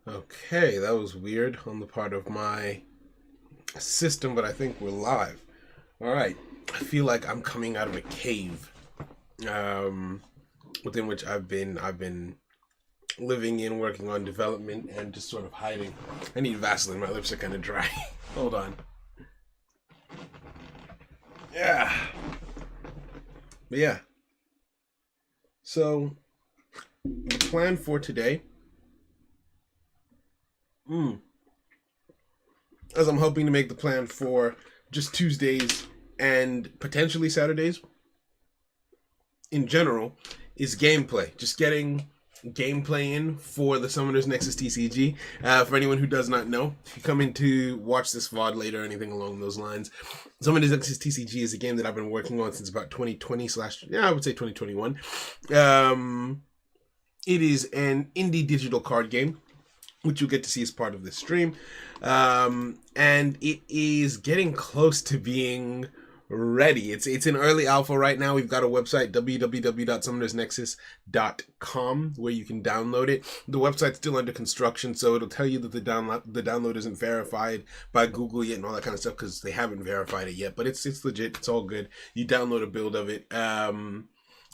Okay, that was weird on the part of my system, but I think we're live. All right. I feel like I'm coming out of a cave, um, within which I've been living in, working on development, and just sort of hiding. I need Vaseline. My lips are kind of dry. Hold on. Yeah. But yeah. So the plan for today, mm, as I'm hoping to make the plan for just Tuesdays and potentially Saturdays in general, is gameplay. Just getting gameplay in for the Summoners Nexus TCG. For anyone who does not know, if you come in to watch this VOD later or anything along those lines, Summoners Nexus TCG is a game that I've been working on since about 2020 I would say 2021. It is an indie digital card game, which you'll get to see as part of this stream. And it is getting close to being ready. It's in early alpha right now. We've got a website, www.summonersnexus.com, where you can download it. The website's still under construction, so it'll tell you that the download isn't verified by Google yet and all that kind of stuff, because they haven't verified it yet. But it's legit. It's all good. You download a build of it.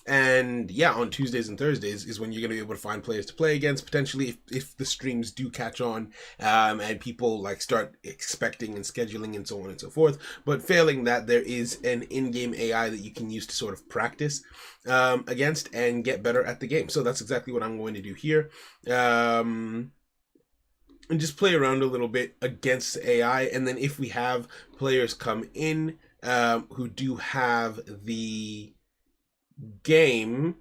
And yeah, on Tuesdays and Thursdays is when you're going to be able to find players to play against, potentially if the streams do catch on, and people like start expecting and scheduling and so on and so forth. But failing that, there is an in-game AI that you can use to sort of practice against and get better at the game. So that's exactly what I'm going to do here. And just play around a little bit against AI. And then if we have players come in who do have the game,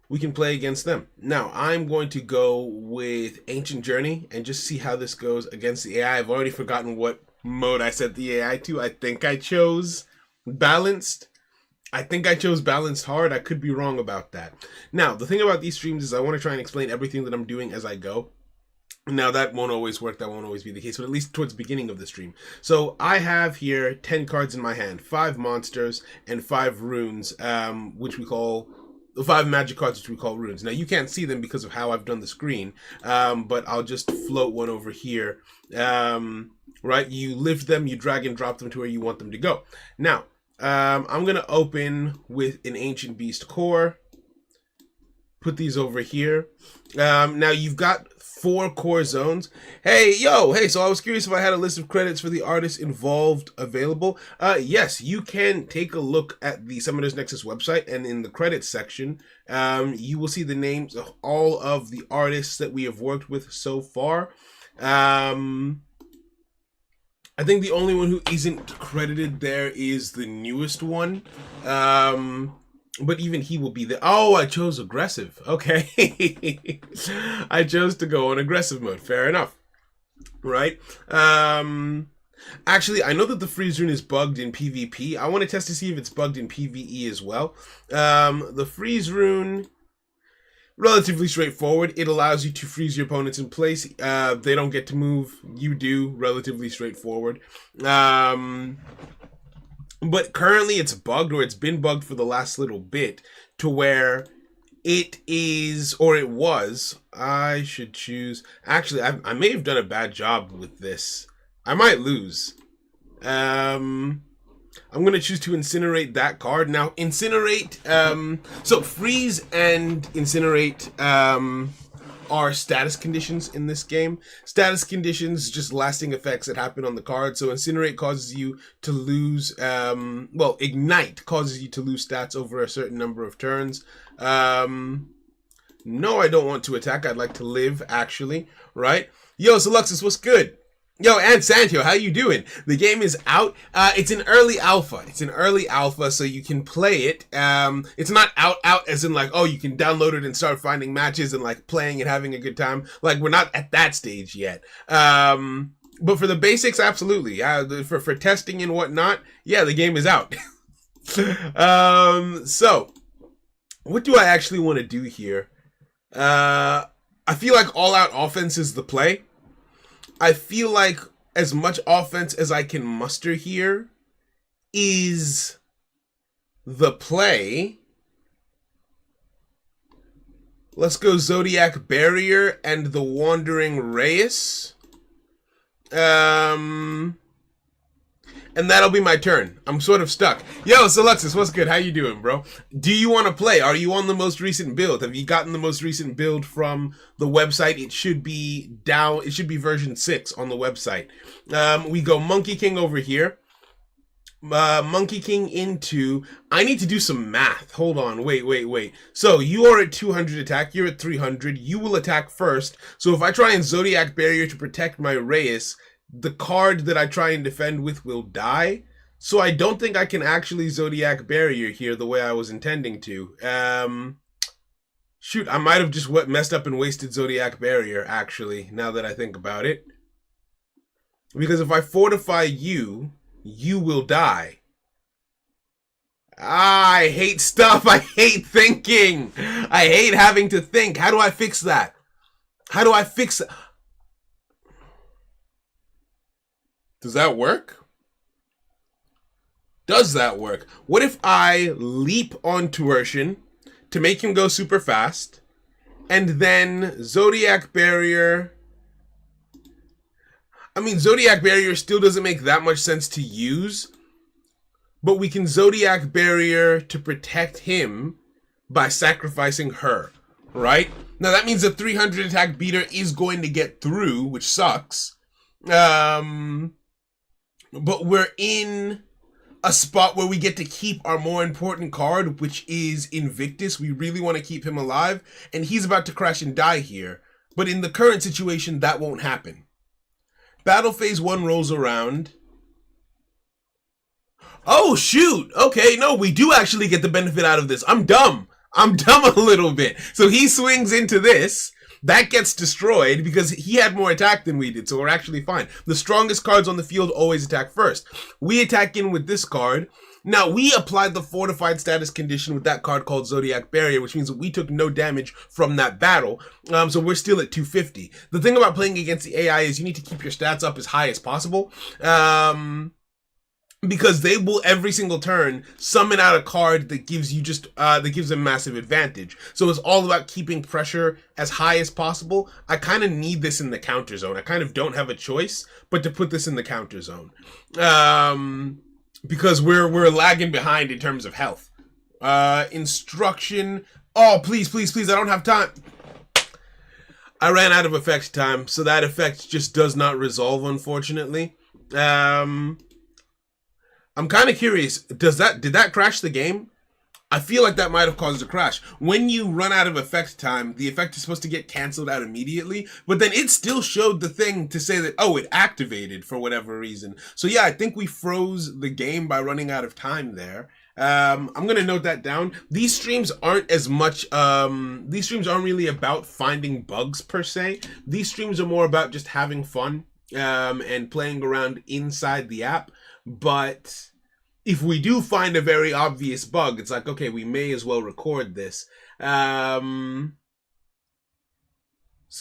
we can play against them. Now, I'm going to go with Ancient Journey and just see how this goes against the AI. I've already forgotten what mode I set the AI to. I think I chose Balanced. I think I chose Balanced Hard. I could be wrong about that. Now, the thing about these streams is I want to try and explain everything that I'm doing as I go. Now, that won't always work. That won't always be the case, but at least towards the beginning of the stream. So I have here 10 cards in my hand, 5 monsters and 5 runes, which we call 5 magic cards, which we call runes. Now, you can't see them because of how I've done the screen, but I'll just float one over here. Right? You lift them, you drag and drop them to where you want them to go. Now, I'm going to open with an Ancient Beast core. Put these over here. Now, you've got 4 core zones. Hey, so I was curious if I had a list of credits for the artists involved available. Yes, you can take a look at the Summoners Nexus website, and in the credits section, you will see the names of all of the artists that we have worked with so far. I think the only one who isn't credited there is the newest one. But even he will be there. Oh, I chose aggressive. Okay. I chose to go on aggressive mode. Fair enough. Right? Actually, I know that the freeze rune is bugged in PvP. I want to test to see if it's bugged in PvE as well. The freeze rune, relatively straightforward. It allows you to freeze your opponents in place. They don't get to move. You do. Relatively straightforward. But currently it's bugged, or it's been bugged for the last little bit, to where it is, or it was, I should choose, actually, I may have done a bad job with this. I might lose. I'm going to choose to incinerate that card. Now, incinerate, so freeze and incinerate, are status conditions in this game. Status conditions, just lasting effects that happen on the card. So incinerate causes you to lose, ignite causes you to lose stats over a certain number of turns. No, I don't want to attack. I'd like to live, actually, right? Yo, Soluxus, what's good? Yo, and Santio, how you doing? The game is out. It's in early alpha. So you can play it. It's not out as in like, oh, you can download it and start finding matches and like playing and having a good time. Like, we're not at that stage yet. But for the basics, absolutely. For testing and whatnot, yeah, the game is out. So what do I actually want to do here? I feel like all-out offense is the play. I feel like as much offense as I can muster here is the play. Let's go Zodiac Barrier and the Wandering Reyes. And that'll be my turn. I'm sort of stuck. Yo, Seluxus, what's good? How you doing, bro? Do you want to play? Are you on the most recent build? Have you gotten the most recent build from the website? It should be down. It should be version 6 on the website. We go Monkey King over here. Monkey King into... I need to do some math. Hold on. Wait. So you are at 200 attack. You're at 300. You will attack first. So if I try and Zodiac Barrier to protect my Reyes, the card that I try and defend with will die. So I don't think I can actually Zodiac Barrier here the way I was intending to. Shoot, I might have just messed up and wasted Zodiac Barrier, actually, now that I think about it. Because if I fortify you, you will die. I hate stuff. I hate thinking. I hate having to think. How do I fix that? How do I fix that? Does that work? Does that work? What if I leap on Tuertian to make him go super fast, and then Zodiac Barrier... I mean, Zodiac Barrier still doesn't make that much sense to use, but we can Zodiac Barrier to protect him by sacrificing her, right? Now, that means the 300 attack beater is going to get through, which sucks. But we're in a spot where we get to keep our more important card, which is Invictus. We really want to keep him alive, and he's about to crash and die here. But in the current situation, that won't happen. Battle Phase 1 rolls around. Oh, shoot! Okay, no, we do actually get the benefit out of this. I'm dumb a little bit. So he swings into this. That gets destroyed because he had more attack than we did, so we're actually fine. The strongest cards on the field always attack first. We attack in with this card. Now, we applied the fortified status condition with that card called Zodiac Barrier, which means that we took no damage from that battle, so we're still at 250. The thing about playing against the AI is you need to keep your stats up as high as possible. Because they will every single turn summon out a card that gives you that gives them massive advantage. So it's all about keeping pressure as high as possible. I kind of need this in the counter zone. I kind of don't have a choice but to put this in the counter zone. Because we're lagging behind in terms of health. Instruction. Oh, please, I don't have time. I ran out of effect time, so that effect just does not resolve, unfortunately. I'm kind of curious, did that crash the game? I feel like that might have caused a crash. When you run out of effect time, the effect is supposed to get canceled out immediately, but then it still showed the thing to say that, oh, it activated for whatever reason. So yeah, I think we froze the game by running out of time there. I'm going to note that down. These streams aren't as much, these streams aren't really about finding bugs per se. These streams are more about just having fun, and playing around inside the app. But if we do find a very obvious bug, it's like, okay, we may as well record this. So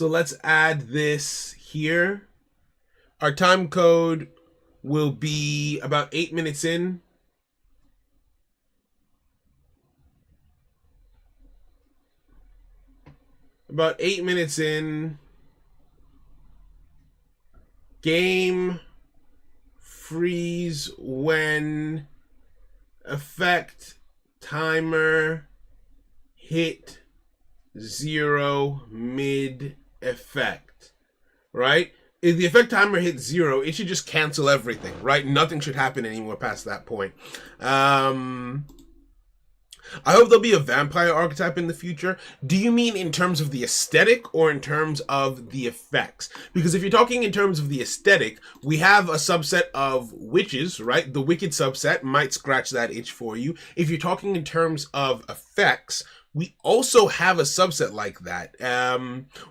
let's add this here. Our time code will be about 8 minutes in. About 8 minutes in. Game freeze when effect timer hit 0 mid effect, right? If the effect timer hits 0, it should just cancel everything, right? Nothing should happen anymore past that point. I hope there'll be a vampire archetype in the future. Do you mean in terms of the aesthetic or in terms of the effects? Because if you're talking in terms of the aesthetic, we have a subset of witches, right? The Wicked subset might scratch that itch for you. If you're talking in terms of effects, we also have a subset like that,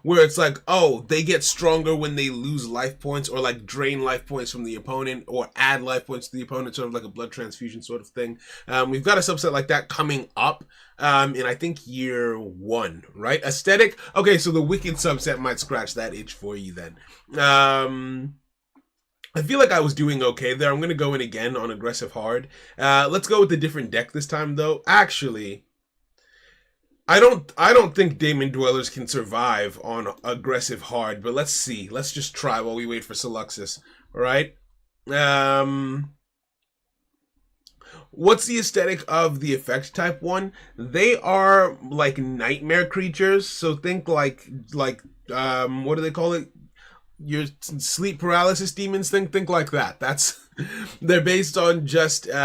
where it's like, oh, they get stronger when they lose life points, or like drain life points from the opponent, or add life points to the opponent, sort of like a blood transfusion sort of thing. We've got a subset like that coming up in, I think, year 1, right? Aesthetic. Okay, so the Wicked subset might scratch that itch for you then. I feel like I was doing okay there. I'm going to go in again on aggressive hard. Let's go with a different deck this time, though. Actually, I don't think Damon Dwellers can survive on aggressive hard, but let's see. Let's just try while we wait for Seluxus. All right. Um What's the aesthetic of the effect type one? They are like nightmare creatures, so think like what do they call it? Your sleep paralysis demons, think like that. That's they're based on just like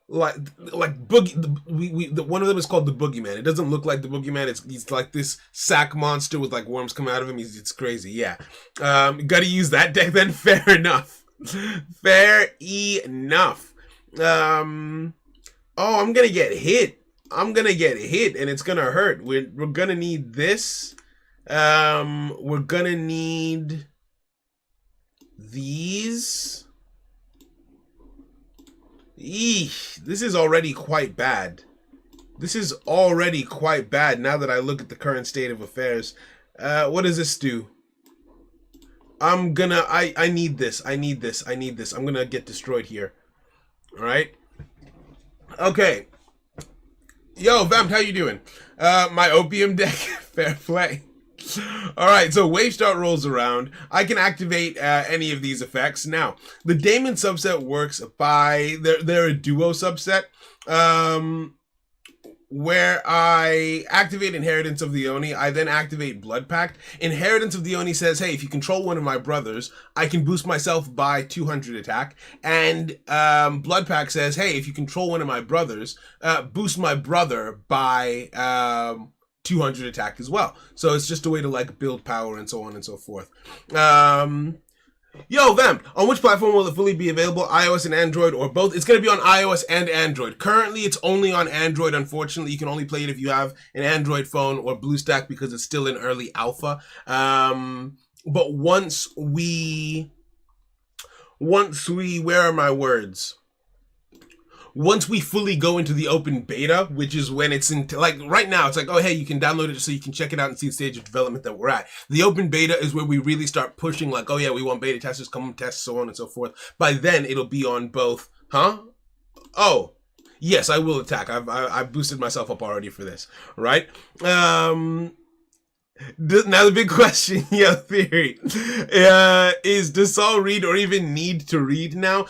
boogie. One of them is called the Boogeyman. It doesn't look like the Boogeyman. He's like this sack monster with like worms coming out of him. It's crazy. Yeah, got to use that deck then. Fair enough. Fair enough. Oh, I'm gonna get hit. I'm gonna get hit, and it's gonna hurt. We're gonna need this. We're gonna need these. Eesh, this is already quite bad. This is already quite bad now that I look at the current state of affairs. What does this do? I need this. I need this. I need this. I'm gonna get destroyed here. Alright? Okay. Yo, Vamp, how you doing? My opium deck, fair play. Alright, so Wave Start rolls around. I can activate any of these effects. Now, the Daemon subset works by, they're a duo subset, where I activate Inheritance of the Oni. I then activate Blood Pact. Inheritance of the Oni says, hey, if you control one of my brothers, I can boost myself by 200 attack. And Blood Pact says, hey, if you control one of my brothers, boost my brother by 200 attack as well. So it's just a way to like build power and so on and so forth. Yo, Vamp, on which platform will it fully be available? iOS and Android or both? It's going to be on iOS and Android. Currently, it's only on Android. Unfortunately, you can only play it if you have an Android phone or BlueStack because it's still in early alpha. But once we, where are my words? Once we fully go into the open beta, which is when it's in, like right now, it's like, oh, hey, you can download it so you can check it out and see the stage of development that we're at. The open beta is where we really start pushing like, oh yeah, we want beta testers, come test, so on and so forth. By then it'll be on both, Oh, yes, I will attack. I've boosted myself up already for this, right? Now the big question, yeah, Theory, is does Saul read or even need to read now?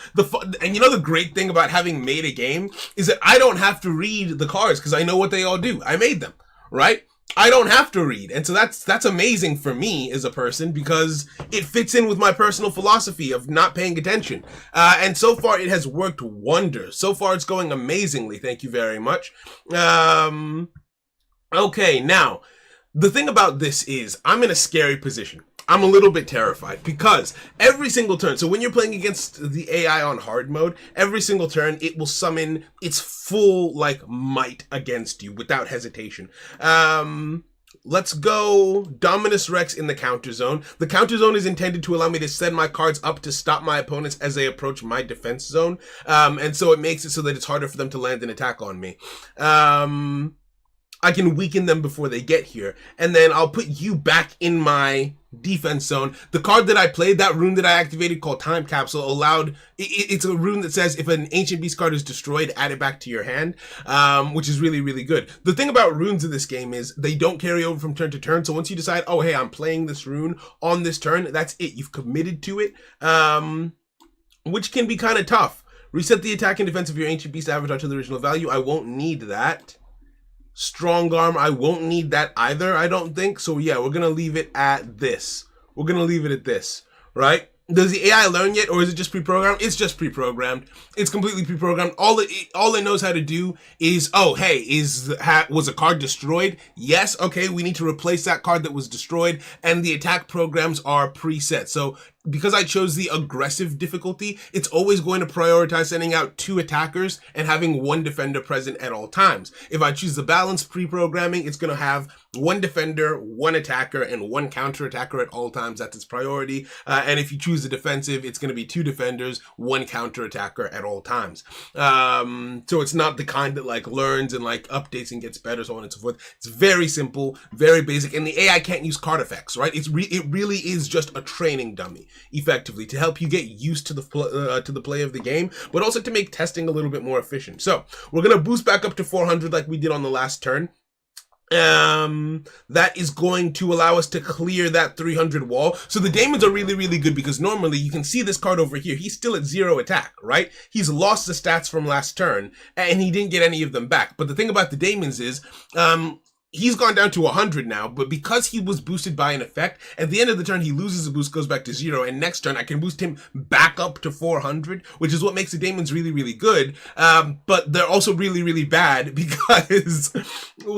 And you know the great thing about having made a game is that I don't have to read the cards because I know what they all do. I made them, right? I don't have to read, and so that's amazing for me as a person because it fits in with my personal philosophy of not paying attention. And so far it has worked wonders. So far it's going amazingly. Thank you very much. Okay, now. The thing about this is, I'm in a scary position. I'm a little bit terrified because every single turn, so when you're playing against the AI on hard mode, every single turn it will summon its full, like, might against you without hesitation. Let's go Dominus Rex in the counter zone. The counter zone is intended to allow me to send my cards up to stop my opponents as they approach my defense zone. And so it makes it so that it's harder for them to land an attack on me. I can weaken them before they get here. And then I'll put you back in my defense zone. The card that I played, that rune that I activated called Time Capsule, allowed... It's a rune that says if an Ancient Beast card is destroyed, add it back to your hand, which is really, really good. The thing about runes in this game is they don't carry over from turn to turn. So once you decide, oh, hey, I'm playing this rune on this turn, that's it. You've committed to it, which can be kind of tough. Reset the attack and defense of your Ancient Beast average out to the original value. I won't need that. Strong Arm, I won't need that either, I don't think. So yeah, we're going to leave it at this. We're going to leave it at this, right? Does the AI learn yet, or is it just pre-programmed? It's just pre-programmed. It's completely pre-programmed. All it knows how to do is, oh, hey, was a card destroyed? Yes, okay, we need to replace that card that was destroyed, and the attack programs are preset. So because I chose the aggressive difficulty, it's always going to prioritize sending out 2 attackers and having 1 defender present at all times. If I choose the balanced pre-programming, it's going to have 1 defender, 1 attacker, and 1 counter attacker at all times. That's its priority. And if you choose the defensive, it's going to be 2 defenders, 1 counter attacker at all times. So it's not the kind that like learns and like updates and gets better, so on and so forth. It's very simple, very basic, and the AI can't use card effects, right? It really is just a training dummy. effectively, to help you get used to the play of the game, but also to make testing a little bit more efficient. So we're gonna boost back up to 400 like we did on the last turn. That is going to allow us to clear that 300 wall. So the Daemons are really, really good, because normally you can see this card over here. He's still at 0 attack, right? He's lost the stats from last turn and he didn't get any of them back. But the thing about the Daemons is, he's gone down to 100 now, but because he was boosted by an effect, at the end of the turn, he loses a boost, goes back to 0, and next turn, I can boost him back up to 400, which is what makes the Daemons really, really good. But they're also really, really bad because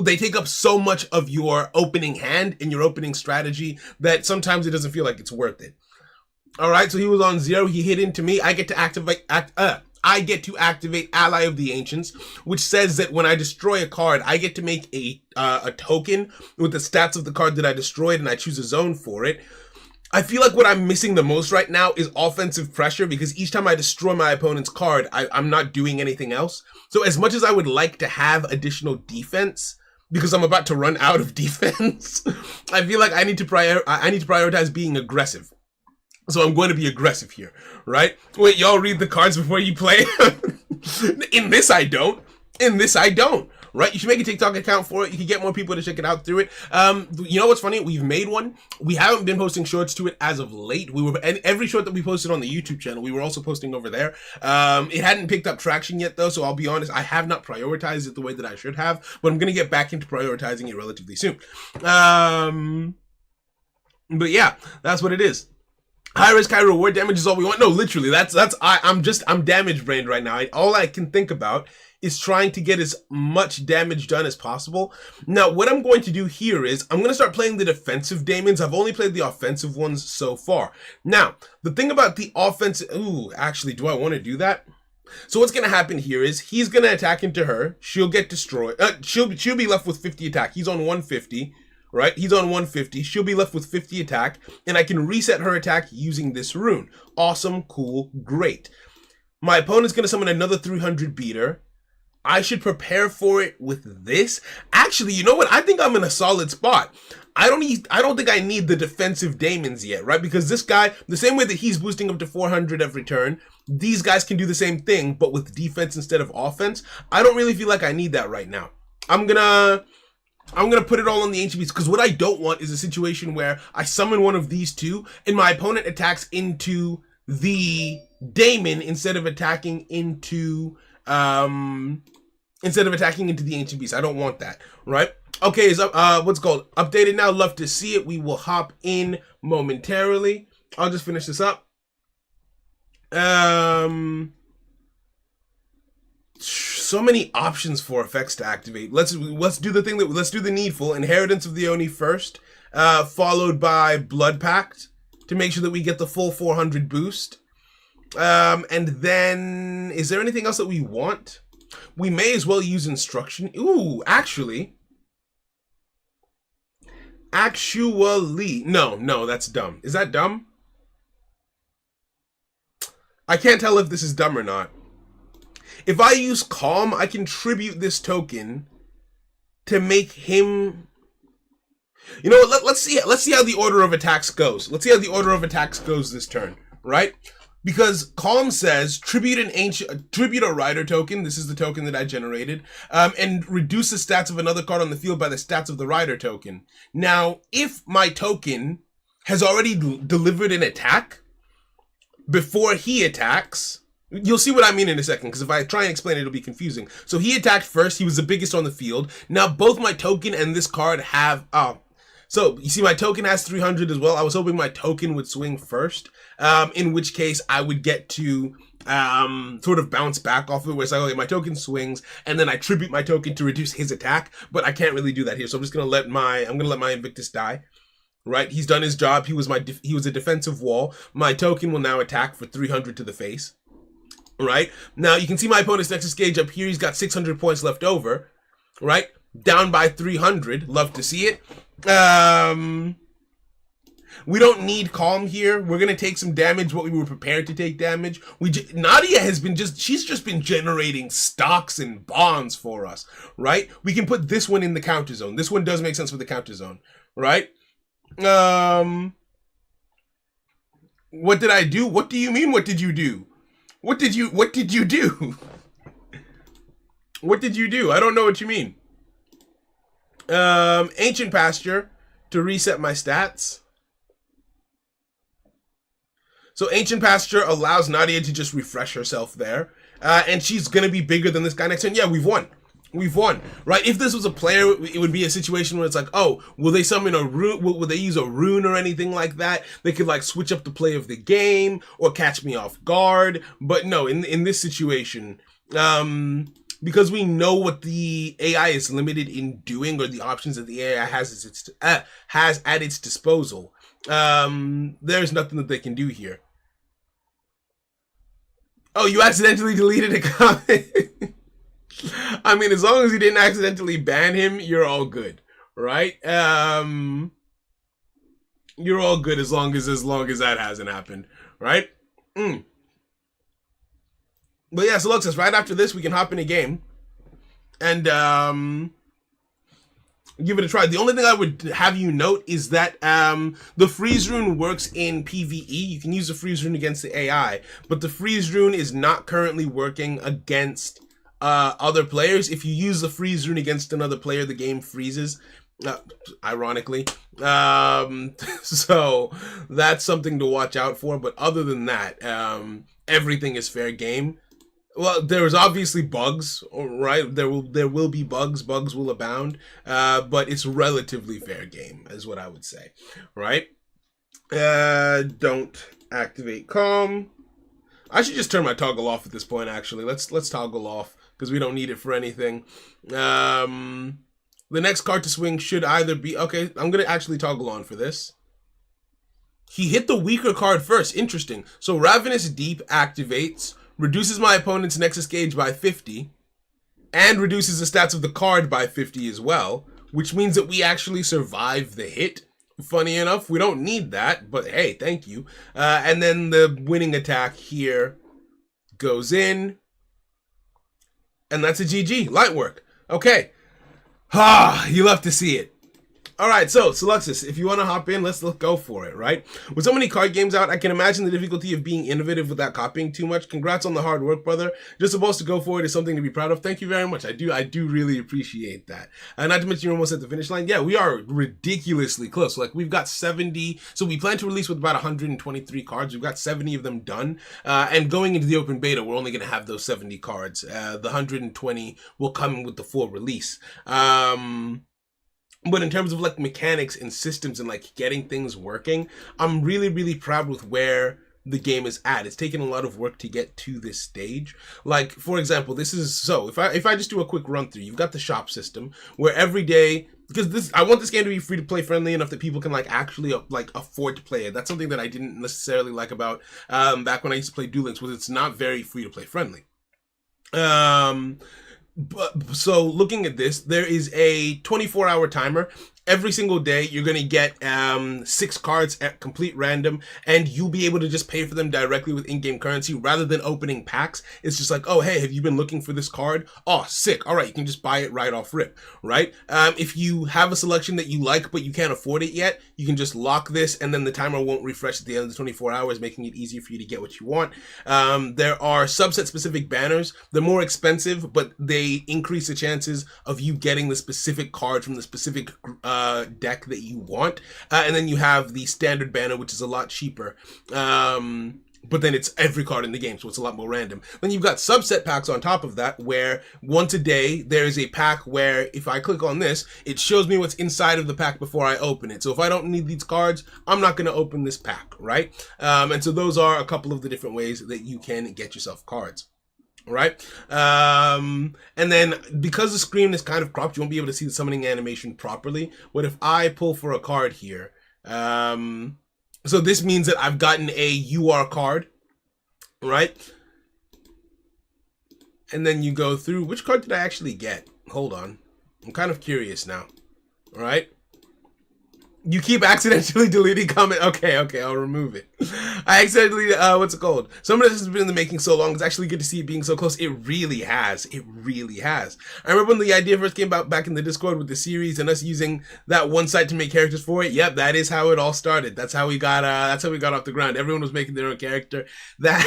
they take up so much of your opening hand and your opening strategy that sometimes it doesn't feel like it's worth it. All right, so he was on 0. He hit into me. I get to activate Ally of the Ancients, which says that when I destroy a card, I get to make a token with the stats of the card that I destroyed, and I choose a zone for it. I feel like what I'm missing the most right now is offensive pressure, because each time I destroy my opponent's card, I'm not doing anything else. So as much as I would like to have additional defense, because I'm about to run out of defense, I feel like I need to prioritize being aggressive. So I'm going to be aggressive here, right? Wait, y'all read the cards before you play? In this, I don't. In this, I don't. Right? You should make a TikTok account for it. You can get more people to check it out through it. You know what's funny? We've made one. We haven't been posting shorts to it as of late. And every short that we posted on the YouTube channel, we were also posting over there. It hadn't picked up traction yet, though, so I'll be honest, I have not prioritized it the way that I should have, but I'm going to get back into prioritizing it relatively soon. But yeah, that's what it is. High risk, high reward. Damage is all we want. No, literally, I'm damage brained right now. All I can think about is trying to get as much damage done as possible. Now, what I'm going to do here is I'm going to start playing the defensive Daemons. I've only played the offensive ones so far. Now, the thing about the offensive, actually, do I want to do that? So what's going to happen here is he's going to attack into her. She'll get destroyed. She'll be left with 50 attack. He's on 150. Right? He's on 150. She'll be left with 50 attack, and I can reset her attack using this rune. Awesome, cool, great. My opponent's going to summon another 300 beater. I should prepare for it with this. Actually, you know what? I think I'm in a solid spot. I don't think I need the defensive Daemons yet, right? Because this guy, the same way that he's boosting up to 400 every turn, these guys can do the same thing, but with defense instead of offense. I don't really feel like I need that right now. I'm gonna put it all on the Ancient Beast, because what I don't want is a situation where I summon one of these two and my opponent attacks into the Daemon instead of attacking into the Ancient Beast. I don't want that, right? Okay, so what's called updated now. Love to see it. We will hop in momentarily. I'll just finish this up. So many options for effects to activate. Let's do the needful. Inheritance of the Oni first, followed by Blood Pact to make sure that we get the full 400 boost. And then, is there anything else that we want? We may as well use Instruction. Ooh, actually, no, that's dumb. Is that dumb? I can't tell if this is dumb or not. If I use Calm, I can tribute this token to make him. You know what? Let's see how the order of attacks goes. Let's see how the order of attacks goes this turn, right? Because Calm says tribute a rider token. This is the token that I generated, and reduce the stats of another card on the field by the stats of the rider token. Now, if my token has already delivered an attack before he attacks. You'll see what I mean in a second, because if I try and explain it, it'll be confusing. So he attacked first. He was the biggest on the field. Now both my token and this card have... So you see my token has 300 as well. I was hoping my token would swing first, in which case I would get to sort of bounce back off of it, where it's like, okay, my token swings, and then I tribute my token to reduce his attack, but I can't really do that here. So I'm just going to let my Invictus die. Right? He's done his job. He was a defensive wall. My token will now attack for 300 to the face. Right? Now, you can see my opponent's Nexus gauge up here. He's got 600 points left over. Right? Down by 300. Love to see it. We don't need Calm here. We're going to take some damage, what we were prepared to take damage. Nadia has been she's just been generating stocks and bonds for us. Right? We can put this one in the counter zone. This one does make sense for the counter zone. Right? What did I do? What do you mean? What did you do? What did you do? What did you do? I don't know what you mean. Ancient Pasture to reset my stats. So Ancient Pasture allows Nadia to just refresh herself there. And she's going to be bigger than this guy next turn. Yeah, we've won. We've won, right? If this was a player, it would be a situation where it's like, oh, will they summon a rune? Will they use a rune or anything like that? They could like switch up the play of the game or catch me off guard. But no, in this situation, because we know what the AI is limited in doing, or the options that the AI has at its disposal, there's nothing that they can do here. Oh, you accidentally deleted a comment. I mean, as long as you didn't accidentally ban him, you're all good, right? You're all good as long as that hasn't happened, right? But yeah, so look, right after this, we can hop in a game and give it a try. The only thing I would have you note is that the freeze rune works in PvE. You can use the freeze rune against the AI, but the freeze rune is not currently working against other players. If you use the freeze rune against another player, the game freezes, ironically. So that's something to watch out for. But other than that, everything is fair game. Well, there's obviously bugs, right? There will be bugs. Bugs will abound, but it's relatively fair game, is what I would say, right? Don't activate calm. I should just turn my toggle off at this point. Actually, let's toggle off because we don't need it for anything. The next card to swing should either be okay. I'm gonna actually toggle on for this. He hit the weaker card first. Interesting. So Ravenous Deep activates, reduces my opponent's Nexus gauge by 50, and reduces the stats of the card by 50 as well, which means that we actually survive the hit. Funny enough, we don't need that, but hey, thank you. And then the winning attack here goes in, and that's a GG. Light work. Okay. You love to see it. All right, so Seluxus, if you want to hop in, let's go for it, right? With so many card games out, I can imagine the difficulty of being innovative without copying too much. Congrats on the hard work, brother. Just supposed to go for it is something to be proud of. Thank you very much. I do really appreciate that. Not to mention you're almost at the finish line. Yeah, we are ridiculously close. Like, we've got 70. So we plan to release with about 123 cards. We've got 70 of them done. And going into the open beta, we're only going to have those 70 cards. The 120 will come with the full release. But in terms of like mechanics and systems and like getting things working, I'm really, really proud with where the game is at. It's taken a lot of work to get to this stage. Like, for example, this is, so if I just do a quick run through, you've got the shop system where every day, because I want this game to be free to play friendly enough that people can like actually like afford to play it. That's something that I didn't necessarily like about back when I used to play Duel Links, was it's not very free to play friendly. But so looking at this, there is a 24-hour timer. Every single day, you're going to get 6 cards at complete random, and you'll be able to just pay for them directly with in-game currency rather than opening packs. It's just like, oh, hey, have you been looking for this card? Oh, sick. All right, you can just buy it right off rip, right? If you have a selection that you like, but you can't afford it yet, you can just lock this, and then the timer won't refresh at the end of the 24 hours, making it easier for you to get what you want. There are subset-specific banners. They're more expensive, but they increase the chances of you getting the specific card from the specific deck that you want, and then you have the standard banner, which is a lot cheaper, but then it's every card in the game, so it's a lot more random. Then you've got subset packs on top of that, where once a day there is a pack where if I click on this, it shows me what's inside of the pack before I open it. So if I don't need these cards, I'm not going to open this pack, right? And so those are a couple of the different ways that you can get yourself cards. Right? And then because the screen is kind of cropped, you won't be able to see the summoning animation properly. What if I pull for a card here? So this means that I've gotten a UR card, right? And then you go through, which card did I actually get? Hold on. I'm kind of curious now. All right. You keep accidentally deleting comment. Okay, I'll remove it. I accidentally, what's it called? Some of this has been in the making so long. It's actually good to see it being so close. It really has. It really has. I remember when the idea first came out back in the Discord with the series and us using that one site to make characters for it. Yep, that is how it all started. That's how we got off the ground. Everyone was making their own character. That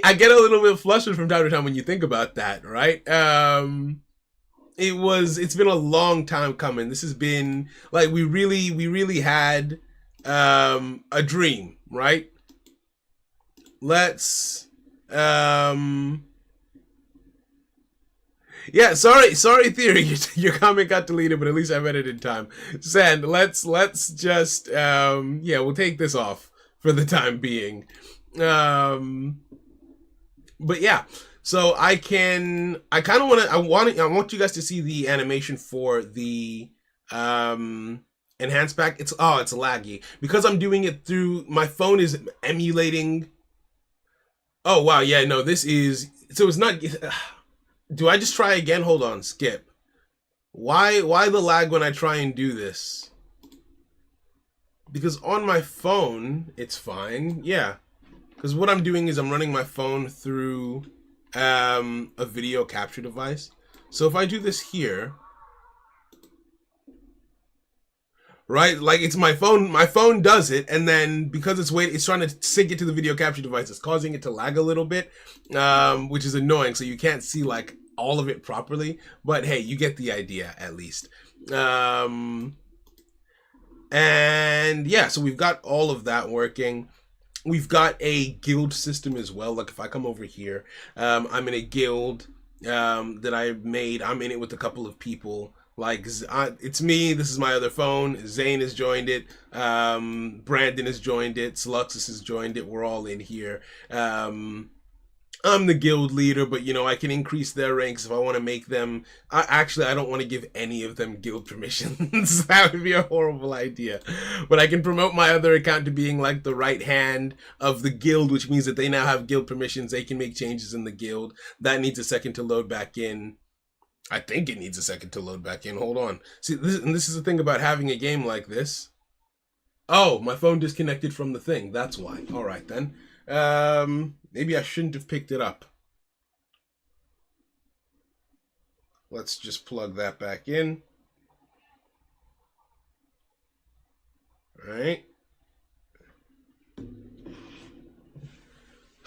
I get a little bit flustered from time to time when you think about that, right? It's been a long time coming. This has been like we really had a dream, right? Let's yeah, sorry Theory, your comment got deleted, but at least I read it in time. Sand, let's just yeah, we'll take this off for the time being. But yeah, so I want you guys to see the animation for the enhanced pack. It's laggy because I'm doing it through my phone is emulating. Oh wow, yeah, no, this is, so it's not. Do I just try again? Hold on, skip. Why the lag when I try and do this? Because on my phone it's fine. Yeah. Because what I'm doing is I'm running my phone through a video capture device. So if I do this here, right, like it's my phone does it, and then because it's trying to sync it to the video capture device, it's causing it to lag a little bit, which is annoying. So you can't see like all of it properly, but hey, you get the idea at least. And yeah, so we've got all of that working. We've got a guild system as well. Like if I come over here, I'm in a guild that I made. I'm in it with a couple of people. Like it's me. This is my other phone. Zane has joined it. Brandon has joined it. Sluxus has joined it. We're all in here. I'm the guild leader, but you know, I can increase their ranks if I want to make them. Actually, I don't want to give any of them guild permissions. That would be a horrible idea. But I can promote my other account to being like the right hand of the guild, which means that they now have guild permissions. They can make changes in the guild. That needs a second to load back in. I think it needs a second to load back in. Hold on. See, this is the thing about having a game like this. Oh, my phone disconnected from the thing. That's why. All right, then. Maybe I shouldn't have picked it up. Let's just plug that back in. All right.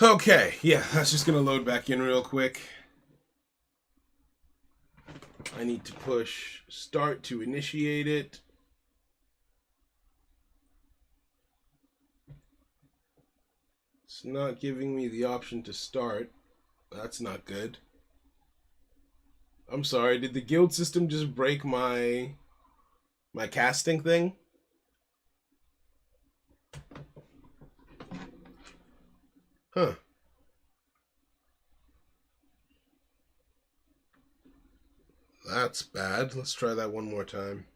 Okay, yeah, that's just gonna load back in real quick. I need to push start to initiate it. It's not giving me the option to start. That's not good. I'm sorry, did the guild system just break my casting thing? Huh. That's bad. Let's try that one more time.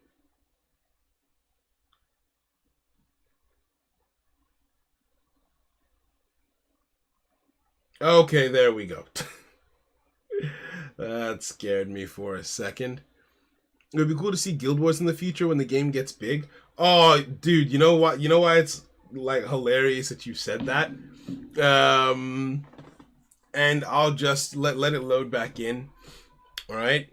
Okay, there we go. That scared me for a second. It would be cool to see Guild Wars in the future when the game gets big. Oh, dude, you know what? You know why it's like hilarious that you said that? And I'll just let it load back in. All right.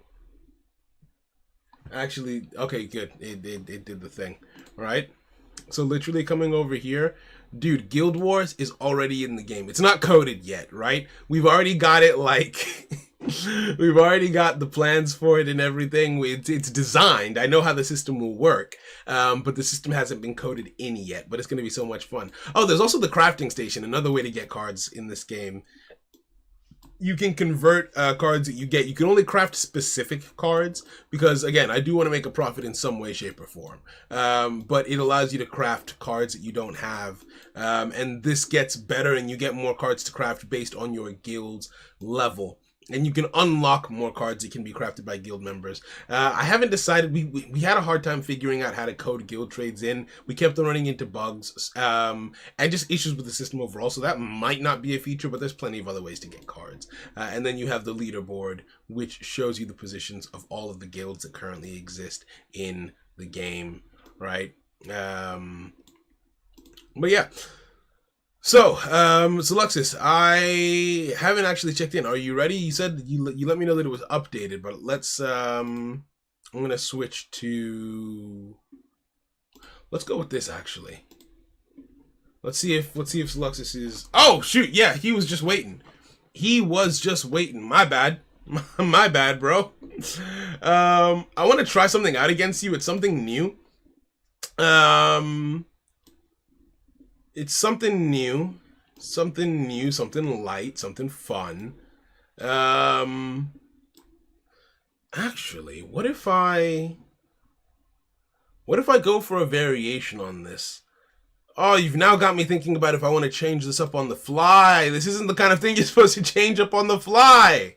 Actually, okay, good. It did the thing. All right. So literally coming over here, dude, Guild Wars is already in the game. It's not coded yet, right? We've already got it like we've already got the plans for it and everything. It's designed. I know how the system will work, but the system hasn't been coded in yet, but it's going to be so much fun. Oh, there's also the crafting station, another way to get cards in this game. You can convert cards that you get. You can only craft specific cards because, again, I do want to make a profit in some way, shape, or form. But it allows you to craft cards that you don't have. And this gets better and you get more cards to craft based on your guild's level. And you can unlock more cards that can be crafted by guild members. I haven't decided. We had a hard time figuring out how to code guild trades in. We kept on running into bugs and just issues with the system overall. So that might not be a feature, but there's plenty of other ways to get cards. And then you have the leaderboard, which shows you the positions of all of the guilds that currently exist in the game, right? But yeah. So, Luxus, I haven't actually checked in. Are you ready? You said you let me know that it was updated, but let's I'm gonna switch to. Let's go with this actually. Let's see if Luxus is. Oh shoot! Yeah, he was just waiting. He was just waiting. My bad. My bad, bro. I want to try something out against you. It's something new. It's something new, something light, something fun. Actually, what if I go for a variation on this? Oh, you've now got me thinking about if I want to change this up on the fly. This isn't the kind of thing you're supposed to change up on the fly.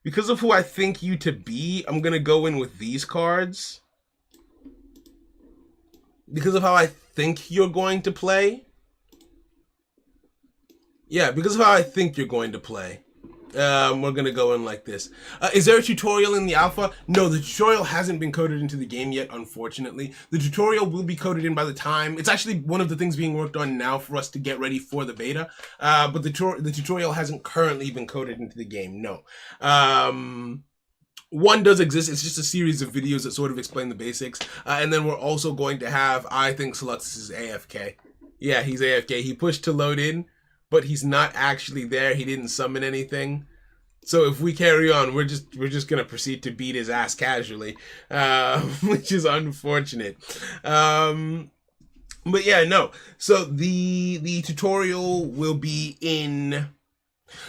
Because of who I think you to be, I'm gonna go in with these cards. Because of how I think you're going to play. Yeah, because of how I think you're going to play. We're going to go in like this. Is there a tutorial in the alpha? No, the tutorial hasn't been coded into the game yet, unfortunately. The tutorial will be coded in by the time. It's actually one of the things being worked on now for us to get ready for the beta. But the tutorial hasn't currently been coded into the game, no. One does exist. It's just a series of videos that sort of explain the basics. And then we're also going to have, I think Selux is AFK. Yeah, he's AFK. He pushed to load in, but he's not actually there. He didn't summon anything. So if we carry on, we're just gonna proceed to beat his ass casually, which is unfortunate. But yeah, no. So the tutorial will be in.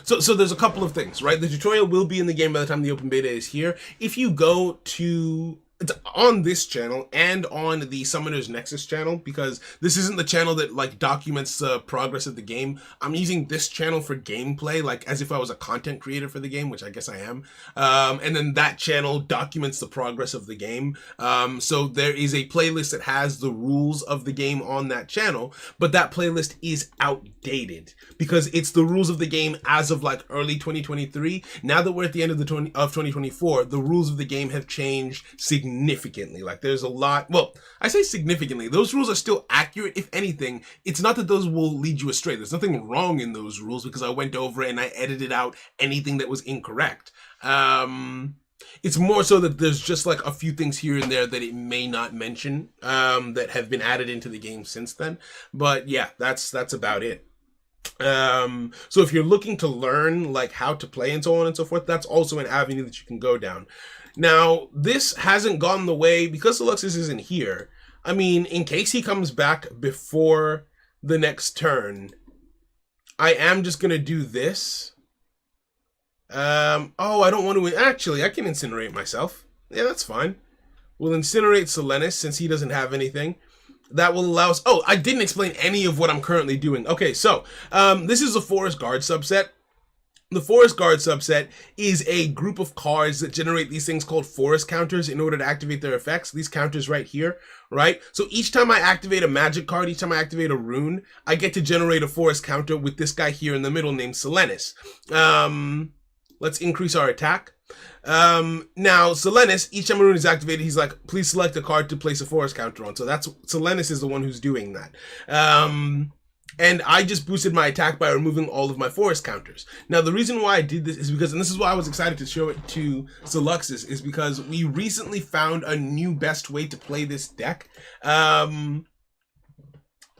So there's a couple of things, right? The tutorial will be in the game by the time the open beta is here. If you go to it's on this channel and on the Summoner's Nexus channel, because this isn't the channel that like documents the progress of the game. I'm using this channel for gameplay, like as if I was a content creator for the game, which I guess I am. And then that channel documents the progress of the game. So there is a playlist that has the rules of the game on that channel, but that playlist is outdated because it's the rules of the game as of like early 2023. Now that we're at the end of 2024, the rules of the game have changed significantly. Like there's a lot, well, I say significantly, those rules are still accurate. If anything, it's not that those will lead you astray. There's nothing wrong in those rules because I went over it and I edited out anything that was incorrect. It's more so that there's just like a few things here and there that it may not mention, that have been added into the game since then. But yeah, that's about it. So if you're looking to learn like how to play and so on and so forth, that's also an avenue that you can go down. Now, this hasn't gone the way, because Luxus isn't here. I mean, in case he comes back before the next turn, I am just going to do this. Oh, I don't want to... Actually, I can incinerate myself. Yeah, that's fine. We'll incinerate Selenis since he doesn't have anything. That will allow us... Oh, I didn't explain any of what I'm currently doing. Okay, so, this is a Forest Guard subset. The Forest Guard subset is a group of cards that generate these things called forest counters in order to activate their effects. These counters right here, right? So each time I activate a magic card, each time I activate a rune, I get to generate a forest counter with this guy here in the middle named Selenis. Let's increase our attack. Now Selenis, each time a rune is activated, he's like, please select a card to place a forest counter on. So that's Selenis is the one who's doing that. And I just boosted my attack by removing all of my forest counters. Now, the reason why I did this is because, and this is why I was excited to show it to Seluxus, is because we recently found a new best way to play this deck.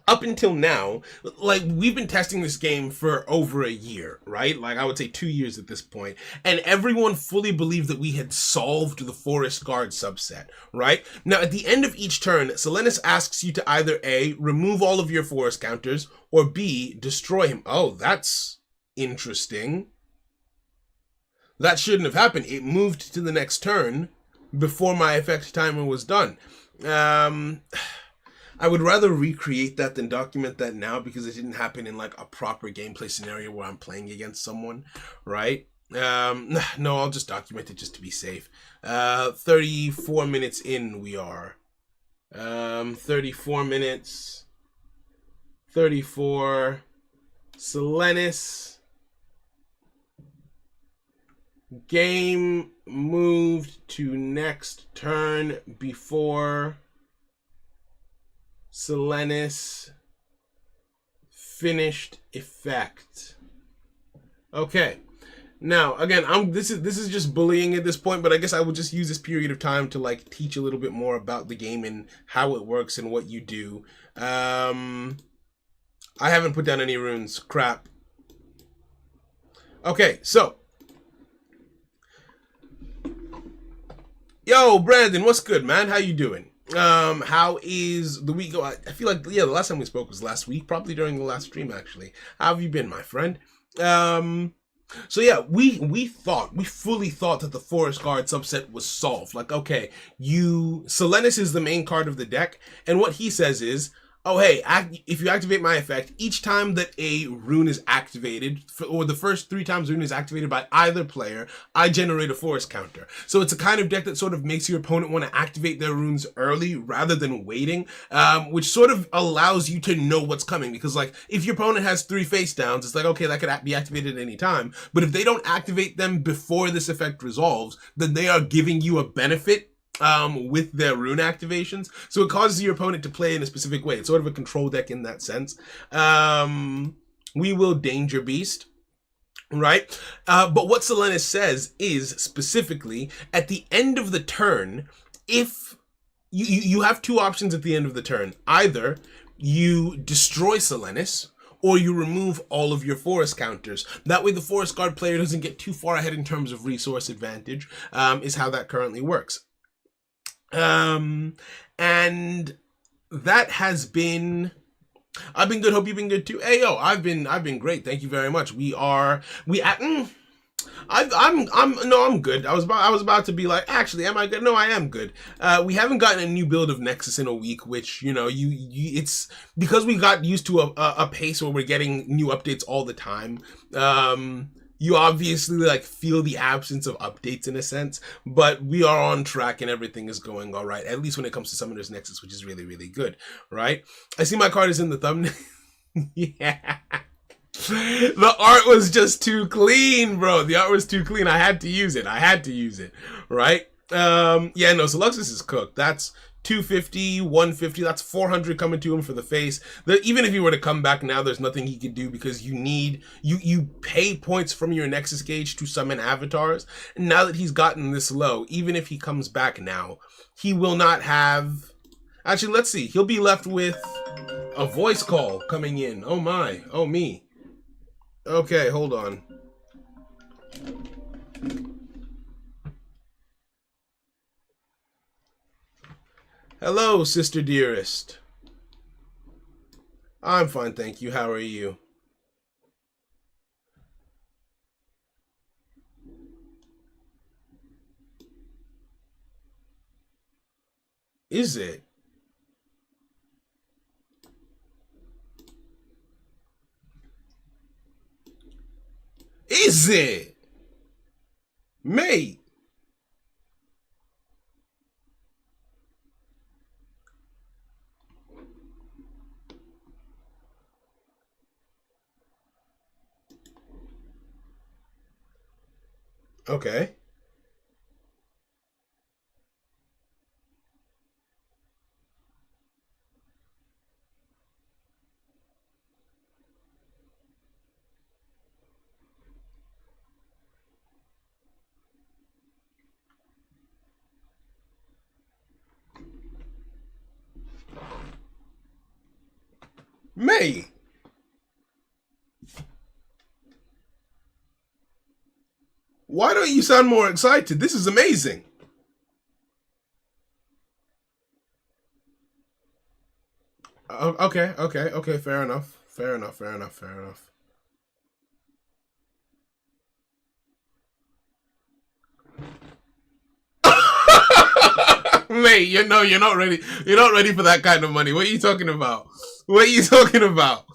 Up until now, like, we've been testing this game for over a year, right? Like, I would say 2 years at this point. And everyone fully believed that we had solved the Forest Guard subset, right? Now, at the end of each turn, Selenis asks you to either A, remove all of your forest counters, or B, destroy him. Oh, that's interesting. That shouldn't have happened. It moved to the next turn before my effect timer was done. I would rather recreate that than document that now because it didn't happen in like a proper gameplay scenario where I'm playing against someone, right? No, I'll just document it just to be safe. 34 minutes in we are. 34 minutes. 34. Selenis Game moved to next turn before Selenis finished effect. Okay. Now, again, this is just bullying at this point, but I guess I will just use this period of time to like teach a little bit more about the game and how it works and what you do. I haven't put down any runes. Crap. Okay, so yo, Brandon, what's good, man? How you doing? How is the week go? I feel like the last time we spoke was last week, probably during the last stream actually. How have you been, my friend? So yeah, we fully thought that the Forest Guard subset was solved. Like, okay, Selenis is the main card of the deck, and what he says is, oh hey, if you activate my effect, each time that a rune is activated, or the first 3 times a rune is activated by either player, I generate a forest counter. So it's a kind of deck that sort of makes your opponent want to activate their runes early rather than waiting, which sort of allows you to know what's coming. Because like, if your opponent has 3 face downs, it's like, okay, that could be activated at any time. But if they don't activate them before this effect resolves, then they are giving you a benefit with their rune activations. So it causes your opponent to play in a specific way. It's sort of a control deck in that sense. We will Danger Beast, right? But what Selenis says is specifically at the end of the turn, if you have 2 options at the end of the turn. Either you destroy Selenis, or you remove all of your forest counters. That way the Forest Guard player doesn't get too far ahead in terms of resource advantage, is how that currently works. And that has been, I've been good. Hope you've been good too. Hey, yo, I've been great. Thank you very much. I'm good. I was about to be like, actually, am I good? No, I am good. We haven't gotten a new build of Nexus in a week, which, you know, it's because we got used to a pace where we're getting new updates all the time. You obviously like feel the absence of updates in a sense, but we are on track and everything is going all right. At least when it comes to Summoner's Nexus, which is really, really good, right? I see my card is in the thumbnail. Yeah. The art was just too clean, bro. The art was too clean. I had to use it, right? Yeah, no, so Luxus is cooked. That's 250, 150, that's 400 coming to him for the face. Even if he were to come back now, there's nothing he could do because you pay points from your Nexus gauge to summon avatars. And now that he's gotten this low, even if he comes back now, he will not have... Actually, let's see. He'll be left with a voice call coming in. Oh my. Oh me. Okay, hold on. Hello, sister dearest. I'm fine, thank you. How are you? Is it? Is it? Mate. Okay. Mate. Why don't you sound more excited? This is amazing. Okay. Fair enough. Mate, you're not ready. You're not ready for that kind of money. What are you talking about? What are you talking about?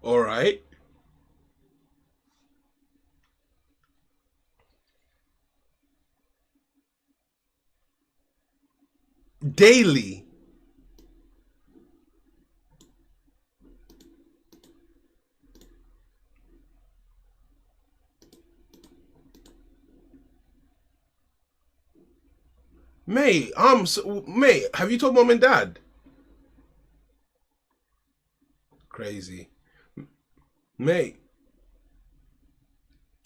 All right. Daily. May, May, have you told mom and dad? Crazy. May.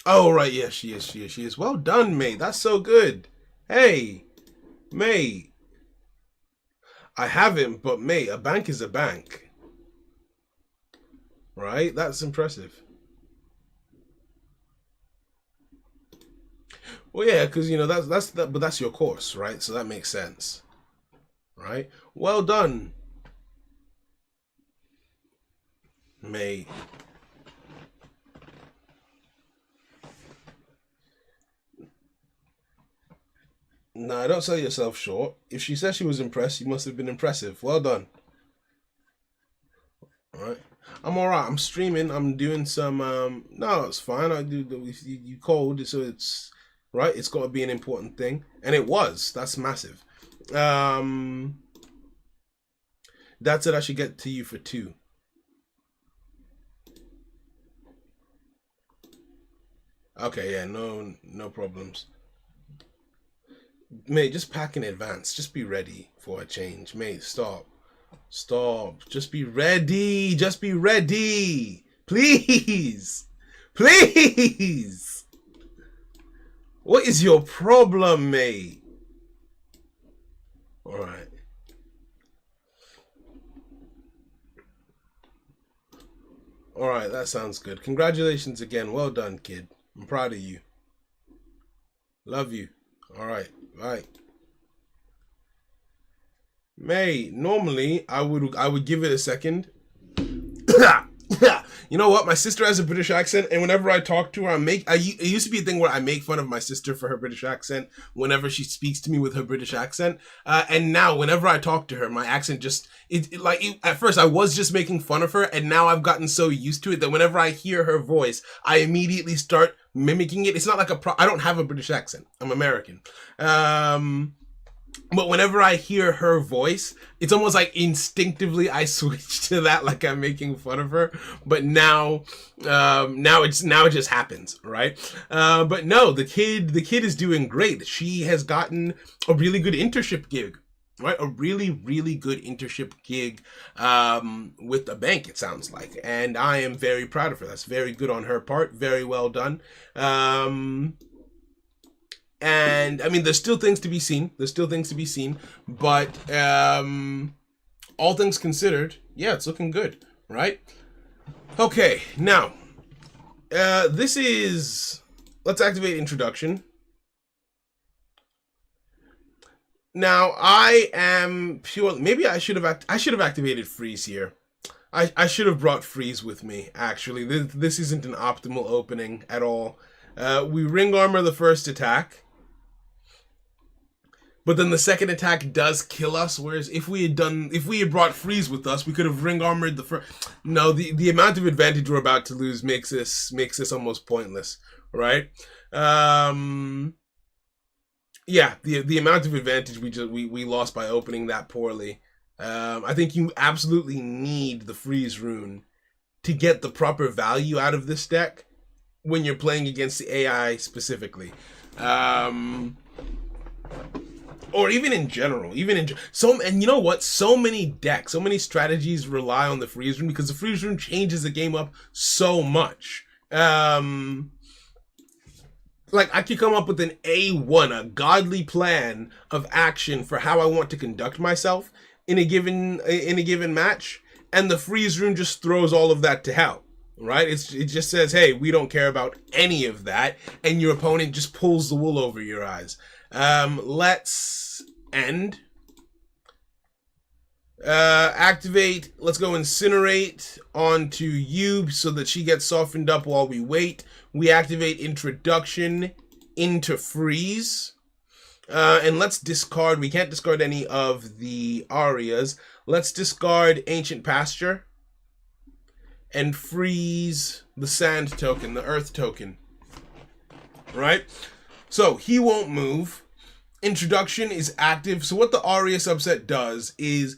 Oh, right. Yeah, she is. She is. She is. Well done, May. That's so good. Hey, May. I haven't, but May, a bank is a bank. Right? That's impressive. Well, yeah, because you know but that's your course, right? So that makes sense, right? Well done, May. No, don't sell yourself short. If she says she was impressed, you must have been impressive. Well done. All right. I'm all right. I'm streaming. I'm doing some. No, it's fine. I do. You called, so it's right. It's got to be an important thing, and it was. That's massive. That's it. I should get to you for 2. Okay. Yeah. No problems. Mate, just pack in advance. Just be ready for a change. Mate, stop. Stop. Just be ready. Just be ready. Please. Please. What is your problem, mate? Alright. Alright, that sounds good. Congratulations again. Well done, kid. I'm proud of you. Love you. Alright. Bye. May, normally I would give it a second. You know what? My sister has a British accent, and whenever I talk to her, it used to be a thing where I make fun of my sister for her British accent whenever she speaks to me with her British accent. And now, whenever I talk to her, my accent just at first I was just making fun of her, and now I've gotten so used to it that whenever I hear her voice, I immediately start mimicking it. It's not like I don't have a British accent. I'm American. But whenever I hear her voice, it's almost like instinctively I switch to that, like I'm making fun of her. But now it just happens, right? But no, the kid is doing great. She has gotten a really good internship gig, right? A really, really good internship gig with the bank, it sounds like. And I am very proud of her. That's very good on her part. Very well done. And I mean, there's still things to be seen. But all things considered, yeah, it's looking good, right? Okay, now let's activate introduction. Now I am pure. Maybe I should have activated freeze here. I should have brought freeze with me. Actually, this isn't an optimal opening at all. We ring armor the first attack. But then the second attack does kill us, whereas if we had brought freeze with us, we could have ring armored the first. No, the amount of advantage we're about to lose makes this almost pointless, right? Yeah, the amount of advantage we lost by opening that poorly. I think you absolutely need the freeze rune to get the proper value out of this deck when you're playing against the AI specifically. Or even in general, and you know what? So many decks, so many strategies rely on the freeze rune because the freeze rune changes the game up so much. Like I could come up with an a godly plan of action for how I want to conduct myself in a given match, and the freeze rune just throws all of that to hell. Right? It just says, hey, we don't care about any of that, and your opponent just pulls the wool over your eyes. Let's end. Activate. Let's go incinerate onto you so that she gets softened up while we wait. We activate introduction into freeze. And let's discard. We can't discard any of the arias. Let's discard Ancient Pasture and freeze the sand token, the earth token. Right? So he won't move. Introduction is active. So what the Aria subset does is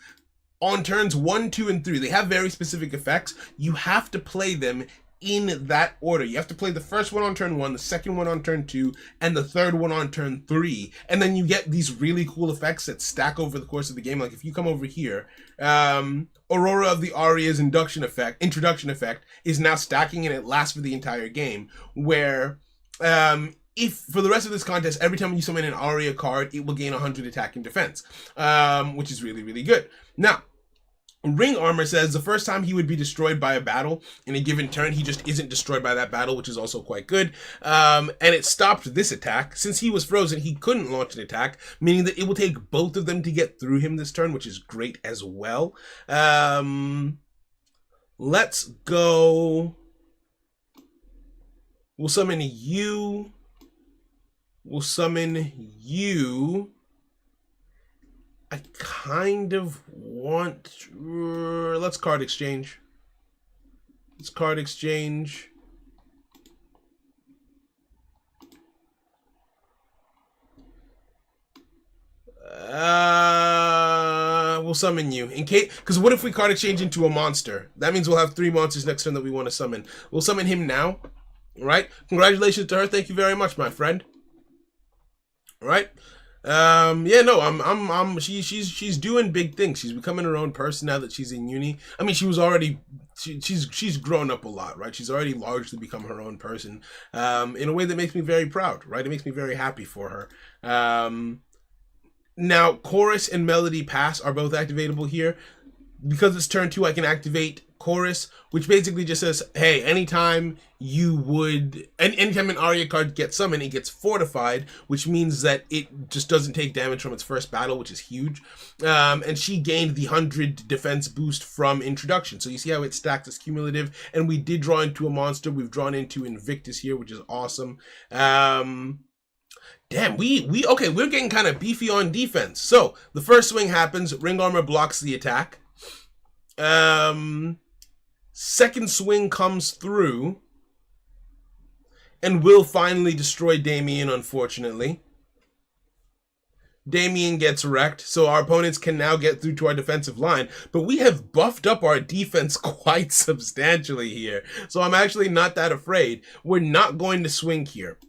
on turns 1, 2, and 3, they have very specific effects. You have to play them in that order. You have to play the first one on turn 1, the second one on turn 2, and the third one on turn 3. And then you get these really cool effects that stack over the course of the game. Like if you come over here, Aurora of the Aria's introduction effect is now stacking, and it lasts for the entire game, where if for the rest of this contest, every time you summon an Aria card, it will gain 100 attack and defense, which is really, really good. Now, Ring Armor says the first time he would be destroyed by a battle in a given turn, he just isn't destroyed by that battle, which is also quite good. And it stopped this attack. Since he was frozen, he couldn't launch an attack, meaning that it will take both of them to get through him this turn, which is great as well. Let's go. We'll summon you. We'll summon you. I kind of want... let's card exchange. Let's card exchange. We'll summon you. In case... Because what if we card exchange into a monster? That means we'll have 3 monsters next turn that we want to summon. We'll summon him now. Alright? Congratulations to her. Thank you very much, my friend. Alright? Yeah, no, she's doing big things. She's becoming her own person now that she's in uni. I mean, she was already, she's grown up a lot, right? She's already largely become her own person, in a way that makes me very proud, right? It makes me very happy for her. Now, Chorus and Melody Pass are both activatable here. Because it's turn 2, I can activate Chorus, which basically just says, hey, anytime anytime an Aria card gets summoned, it gets fortified, which means that it just doesn't take damage from its first battle, which is huge. And she gained the 100 defense boost from introduction. So you see how it stacks as cumulative, and we did draw into a monster. We've drawn into Invictus here, which is awesome. Damn, we're getting kind of beefy on defense. So the first swing happens, Ring Armor blocks the attack. Second swing comes through and will finally destroy Damien, unfortunately. Damien gets wrecked, so our opponents can now get through to our defensive line, but we have buffed up our defense quite substantially here, so I'm actually not that afraid. We're not going to swing here.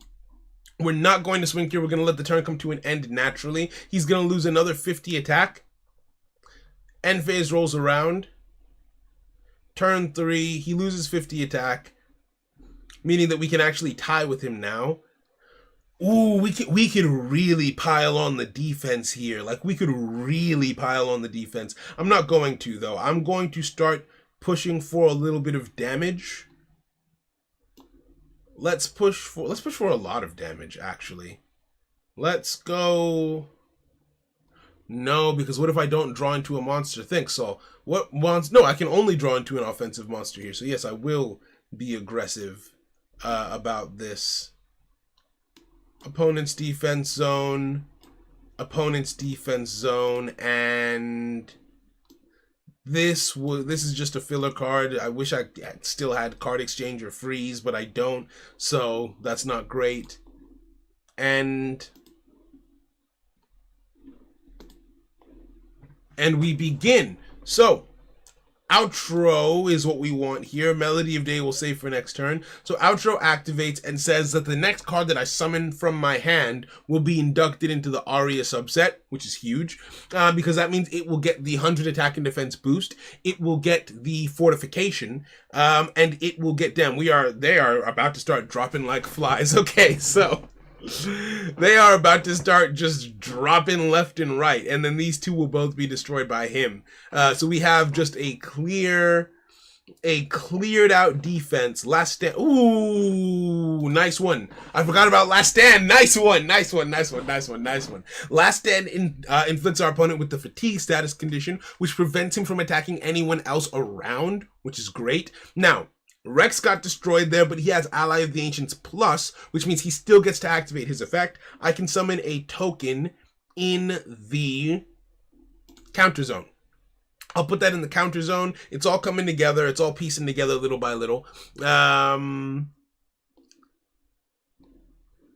We're going to let the turn come to an end naturally. He's going to lose another 50 attack. End phase rolls around. Turn 3, he loses 50 attack, meaning that we can actually tie with him now. Ooh, we could really pile on the defense here. Like, we could really pile on the defense. I'm not going to, though. I'm going to start pushing for a little bit of damage. Let's push for a lot of damage, actually. Let's go... No, because what if I don't draw into a monster thing? So what wants? No, I can only draw into an offensive monster here. So yes, I will be aggressive about this. Opponent's defense zone, and this is just a filler card. I wish I still had card exchange or freeze, but I don't. So that's not great. And we begin. So, outro is what we want here. Melody of Day will save for next turn. So outro activates and says that the next card that I summon from my hand will be inducted into the Aria subset, which is huge, because that means it will get the 100 attack and defense boost. It will get the fortification, and it will get them. They are about to start dropping like flies. Okay, so... they are about to start just dropping left and right, and then these two will both be destroyed by him. So we have just a cleared out defense. Last stand. Ooh, nice one. I forgot about last stand. Nice one. Last stand inflicts our opponent with the fatigue status condition, which prevents him from attacking anyone else around, which is great. Now, Rex got destroyed there, but he has Ally of the Ancients Plus, which means he still gets to activate his effect. I can summon a token in the counter zone. I'll put that in the counter zone. It's all coming together. It's all piecing together little by little.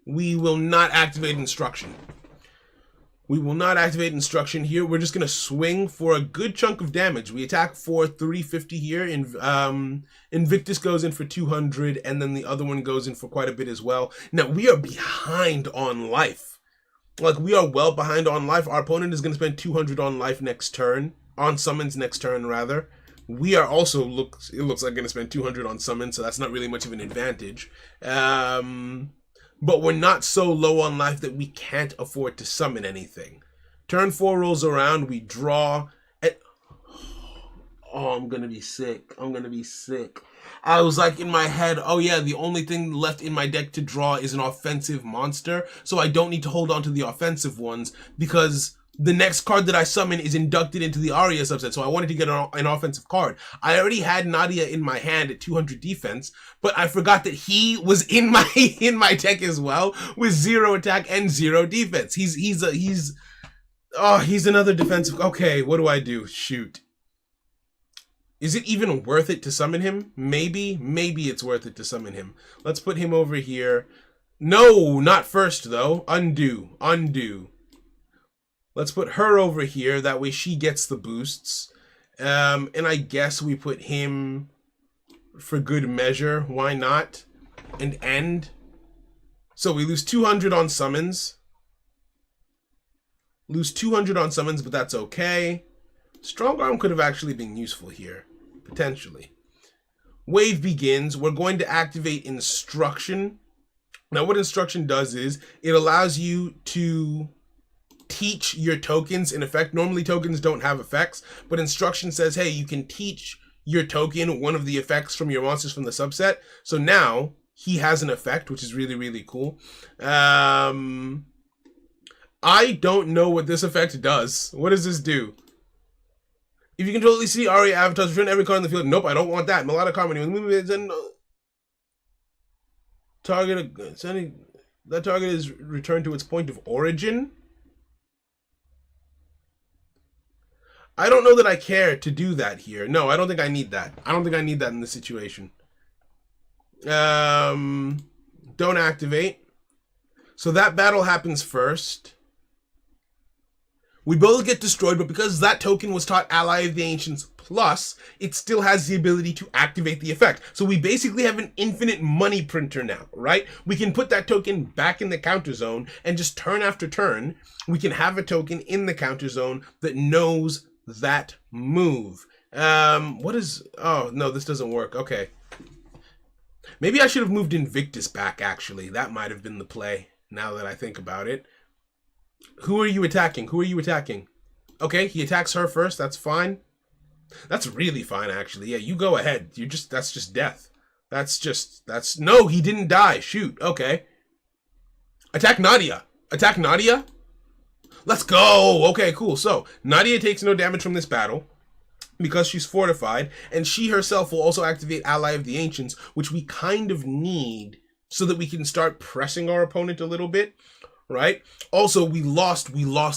We will not activate instruction. We will not activate instruction here. We're just going to swing for a good chunk of damage. We attack for 350 here. Invictus goes in for 200, and then the other one goes in for quite a bit as well. Now, we are behind on life. Like, we are well behind on life. Our opponent is going to spend 200 on life next turn. On summons next turn, rather. We are also, it looks like going to spend 200 on summons, so that's not really much of an advantage. But we're not so low on life that we can't afford to summon anything. Turn 4 rolls around, we draw. Oh, I'm gonna be sick. I'm gonna be sick. I was like in my head, oh yeah, the only thing left in my deck to draw is an offensive monster, so I don't need to hold on to the offensive ones, because the next card that I summon is inducted into the Aria subset, so I wanted to get an offensive card. I already had Nadia in my hand at 200 defense, but I forgot that he was in my deck as well with 0 attack and 0 defense. He's another defensive. Okay, what do I do? Shoot. Is it even worth it to summon him? Maybe it's worth it to summon him. Let's put him over here. No, not first though. Undo. Let's put her over here. That way she gets the boosts. And I guess we put him for good measure. Why not? And end. So we lose 200 on summons. Lose 200 on summons, but that's okay. Strong Arm could have actually been useful here. Potentially. Wave begins. We're going to activate Instruction. Now what Instruction does is it allows you to teach your tokens in effect. Normally tokens don't have effects, but Instruction says, hey, you can teach your token one of the effects from your monsters from the subset. So now he has an effect, which is really, really cool. I don't know what this effect does. What does this do? If you control see Aria avatars, return every card in the field. Nope, I don't want that. Melodic Harmony. That target is returned to its point of origin. I don't know that I care to do that here. No, I don't think I need that. I don't think I need that in this situation. Don't activate. So that battle happens first. We both get destroyed, but because that token was taught Ally of the Ancients plus, it still has the ability to activate the effect. So we basically have an infinite money printer now, right? We can put that token back in the counter zone, and just turn after turn, we can have a token in the counter zone that knows that move. Oh no, this doesn't work. Okay. Maybe I should have moved Invictus back, actually. That might have been the play, now that I think about it. Who are you attacking? Okay, he attacks her first. That's fine. That's really fine, actually. Yeah, you go ahead. That's just death. No, he didn't die. Shoot. Okay. Attack Nadia. Let's go. Okay, cool. So, Nadia takes no damage from this battle because she's fortified, and she herself will also activate Ally of the Ancients, which we kind of need so that we can start pressing our opponent a little bit. Right? Also, we lost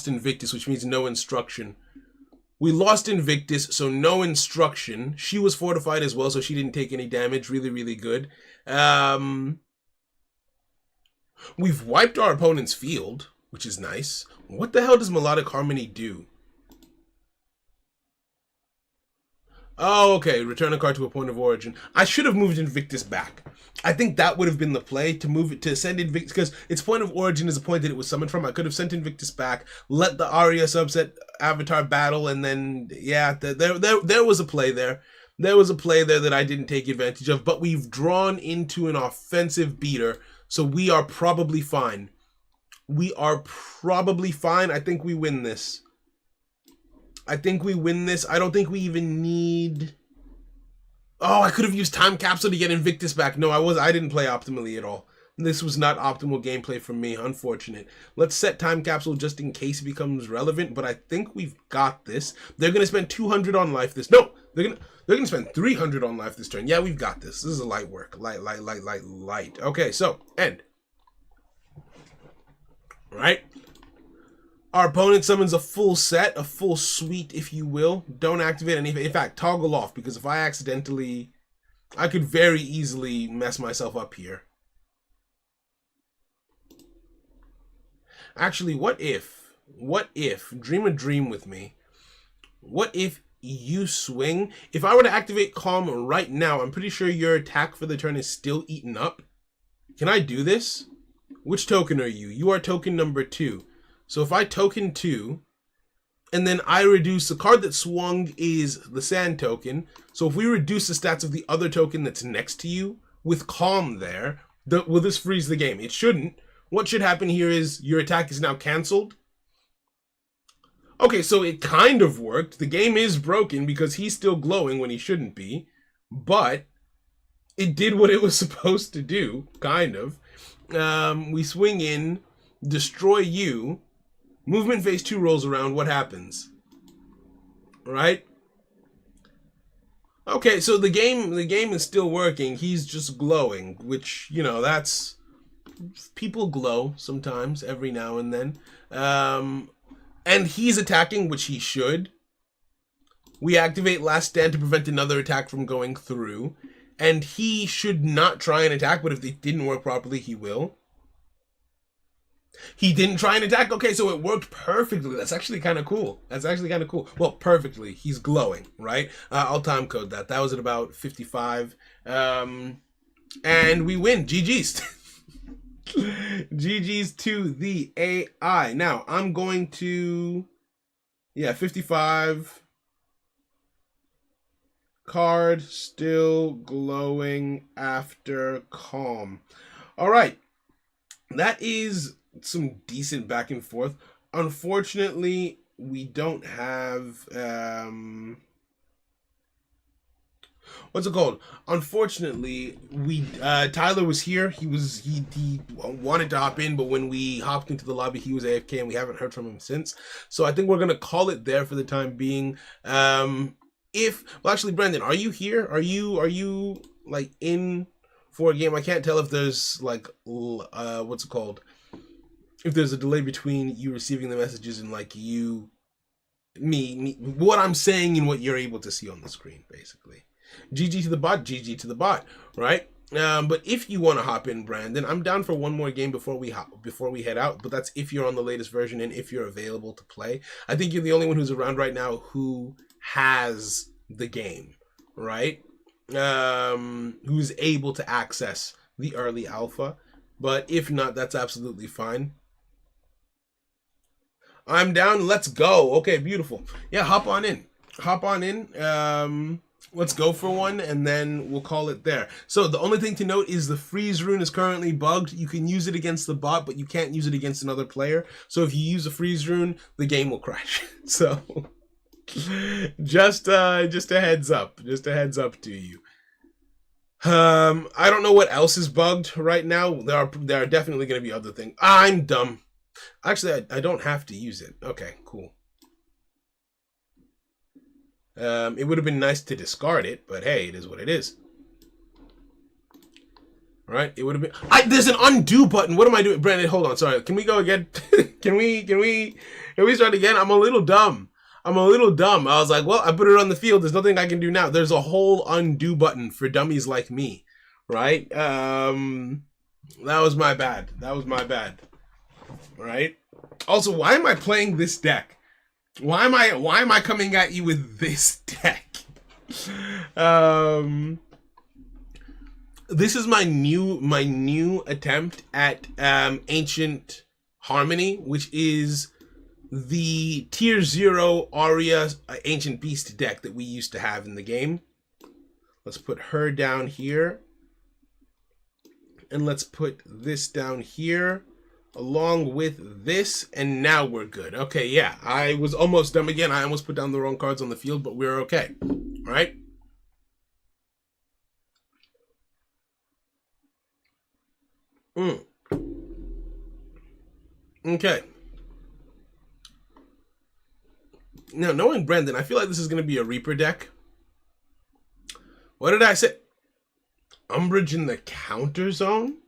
Invictus, which means no instruction. We lost Invictus, so no instruction. She was fortified as well, so she didn't take any damage. Really, really good. We've wiped our opponent's field, which is nice. What the hell does Melodic Harmony do? Oh, okay. Return a card to a point of origin. I should have moved Invictus back. I think that would have been the play, to move it, to send Invictus, because its point of origin is a point that it was summoned from. I could have sent Invictus back, let the Aria subset avatar battle, and then, yeah, there was a play there. There was a play there that I didn't take advantage of, but we've drawn into an offensive beater, so we are probably fine. I think we win this. I don't think we even need... Oh, I could have used Time Capsule to get Invictus back. No, I didn't play optimally at all. This was not optimal gameplay for me. Unfortunate. Let's set Time Capsule just in case it becomes relevant, but I think we've got this. They're going to spend 200 on life this... No! They're gonna spend 300 on life this turn. Yeah, we've got this. This is a light work. Light. Okay, so, end. Right? Our opponent summons a full set, a full suite, if you will. Don't activate anything. In fact, toggle off, because if I accidentally... I could very easily mess myself up here. Actually, what if what if, dream a dream with me, what if you swing? If I were to activate Calm right now, I'm pretty sure your attack for the turn is still eaten up. Can I do this? Which token are you? You are token number 2. So if I token 2, and then I reduce, the card that swung is the sand token. So if we reduce the stats of the other token that's next to you with Calm there, will this freeze the game? It shouldn't. What should happen here is your attack is now canceled. Okay, so it kind of worked. The game is broken because he's still glowing when he shouldn't be. But it did what it was supposed to do, kind of. We swing in, destroy you. Movement phase 2 rolls around. What happens? Right? Okay, so the game is still working. He's just glowing, which, you know, that's... people glow sometimes, every now and then. And he's attacking, which he should. We activate Last Stand to prevent another attack from going through. And he should not try and attack, but if it didn't work properly, he will. He didn't try and attack. Okay, so it worked perfectly. That's actually kind of cool. That's actually kind of cool. Well, perfectly. He's glowing, right? I'll time code that. That was at about 55. And we win. GG's. GG's to the AI. Now, I'm going to... yeah, 55. Card still glowing after Calm. All right. That is some decent back and forth. Unfortunately, we don't have what's it called? Unfortunately, we Tyler was here. He wanted to hop in, but when we hopped into the lobby, he was AFK, and we haven't heard from him since. So I think we're gonna call it there for the time being. Well, actually, Brandon, are you here? Are you like in for a game? I can't tell if there's like what's it called? If there's a delay between you receiving the messages and like me, what I'm saying and what you're able to see on the screen, basically. GG to the bot, GG to the bot, right? But if you want to hop in, Brandon, I'm down for one more game before we head out. But that's if you're on the latest version and if you're available to play. I think you're the only one who's around right now who has the game, right? Who's able to access the early alpha. But if not, that's absolutely fine. I'm down. Let's go. Okay, beautiful. Yeah, hop on in. Hop on in. Let's go for one, and then we'll call it there. So the only thing to note is the freeze rune is currently bugged. You can use it against the bot, but you can't use it against another player. So if you use a freeze rune, the game will crash. So just a heads up. Just a heads up to you. I don't know what else is bugged right now. There are definitely going to be other things. I'm dumb. Actually, I don't have to use it. Okay, cool. It would have been nice to discard it, but hey, it is what it is. All right, it would have been. There's an undo button. What am I doing, Brandon? Hold on, sorry. Can we go again? Can we start again? I'm a little dumb. I was like, well, I put it on the field. There's nothing I can do now. There's a whole undo button for dummies like me, right? That was my bad. Right? Also, why am I playing this deck? Why am I coming at you with this deck? This is my new attempt at Ancient Harmony, which is the tier 0 Aria Ancient Beast deck that we used to have in the game. Let's put her down here. And let's put this down here along with this, and now we're good. Okay, yeah, I was almost dumb again. I almost put down the wrong cards on the field, but we're okay. All right. Okay. Now, knowing Brendan, I feel like this is going to be a Reaper deck. What did I say? Umbrage in the counter zone?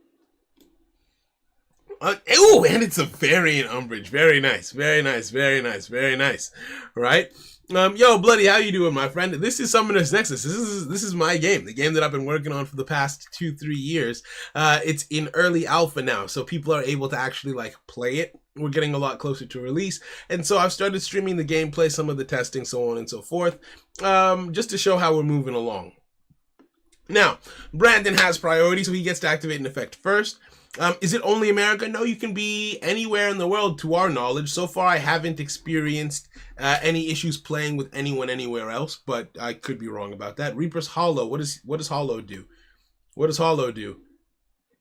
Oh, and it's a variant Umbrage. Very nice, very nice, very nice, very nice. Right? Yo, Bloody, how you doing, my friend? This is Summoner's Nexus. This is my game, the game that I've been working on for the past 2-3 years. It's in early alpha now, so people are able to actually like play it we're getting a lot closer to release. And so I've started streaming the gameplay, some of the testing, so on and so forth, just to show how we're moving along. Now, Brandon has priority, so he gets to activate an effect first. Is it only America? No, you can be anywhere in the world to our knowledge. So far, I haven't experienced any issues playing with anyone anywhere else, but I could be wrong about that. Reaper's Hollow. What does Hollow do? What does Hollow do?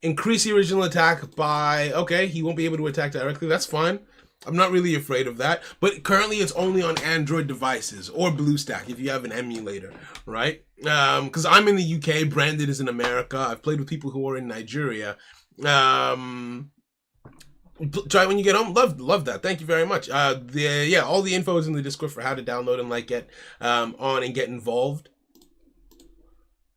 Increase the original attack by... Okay, he won't be able to attack directly. That's fine. I'm not really afraid of that. But currently, it's only on Android devices or BlueStack if you have an emulator, right? Because I'm in the UK. Brandon is in America. I've played with people who are in Nigeria. Try when you get home. Love that. Thank you very much. All the info is in the Discord for how to download and get on and get involved.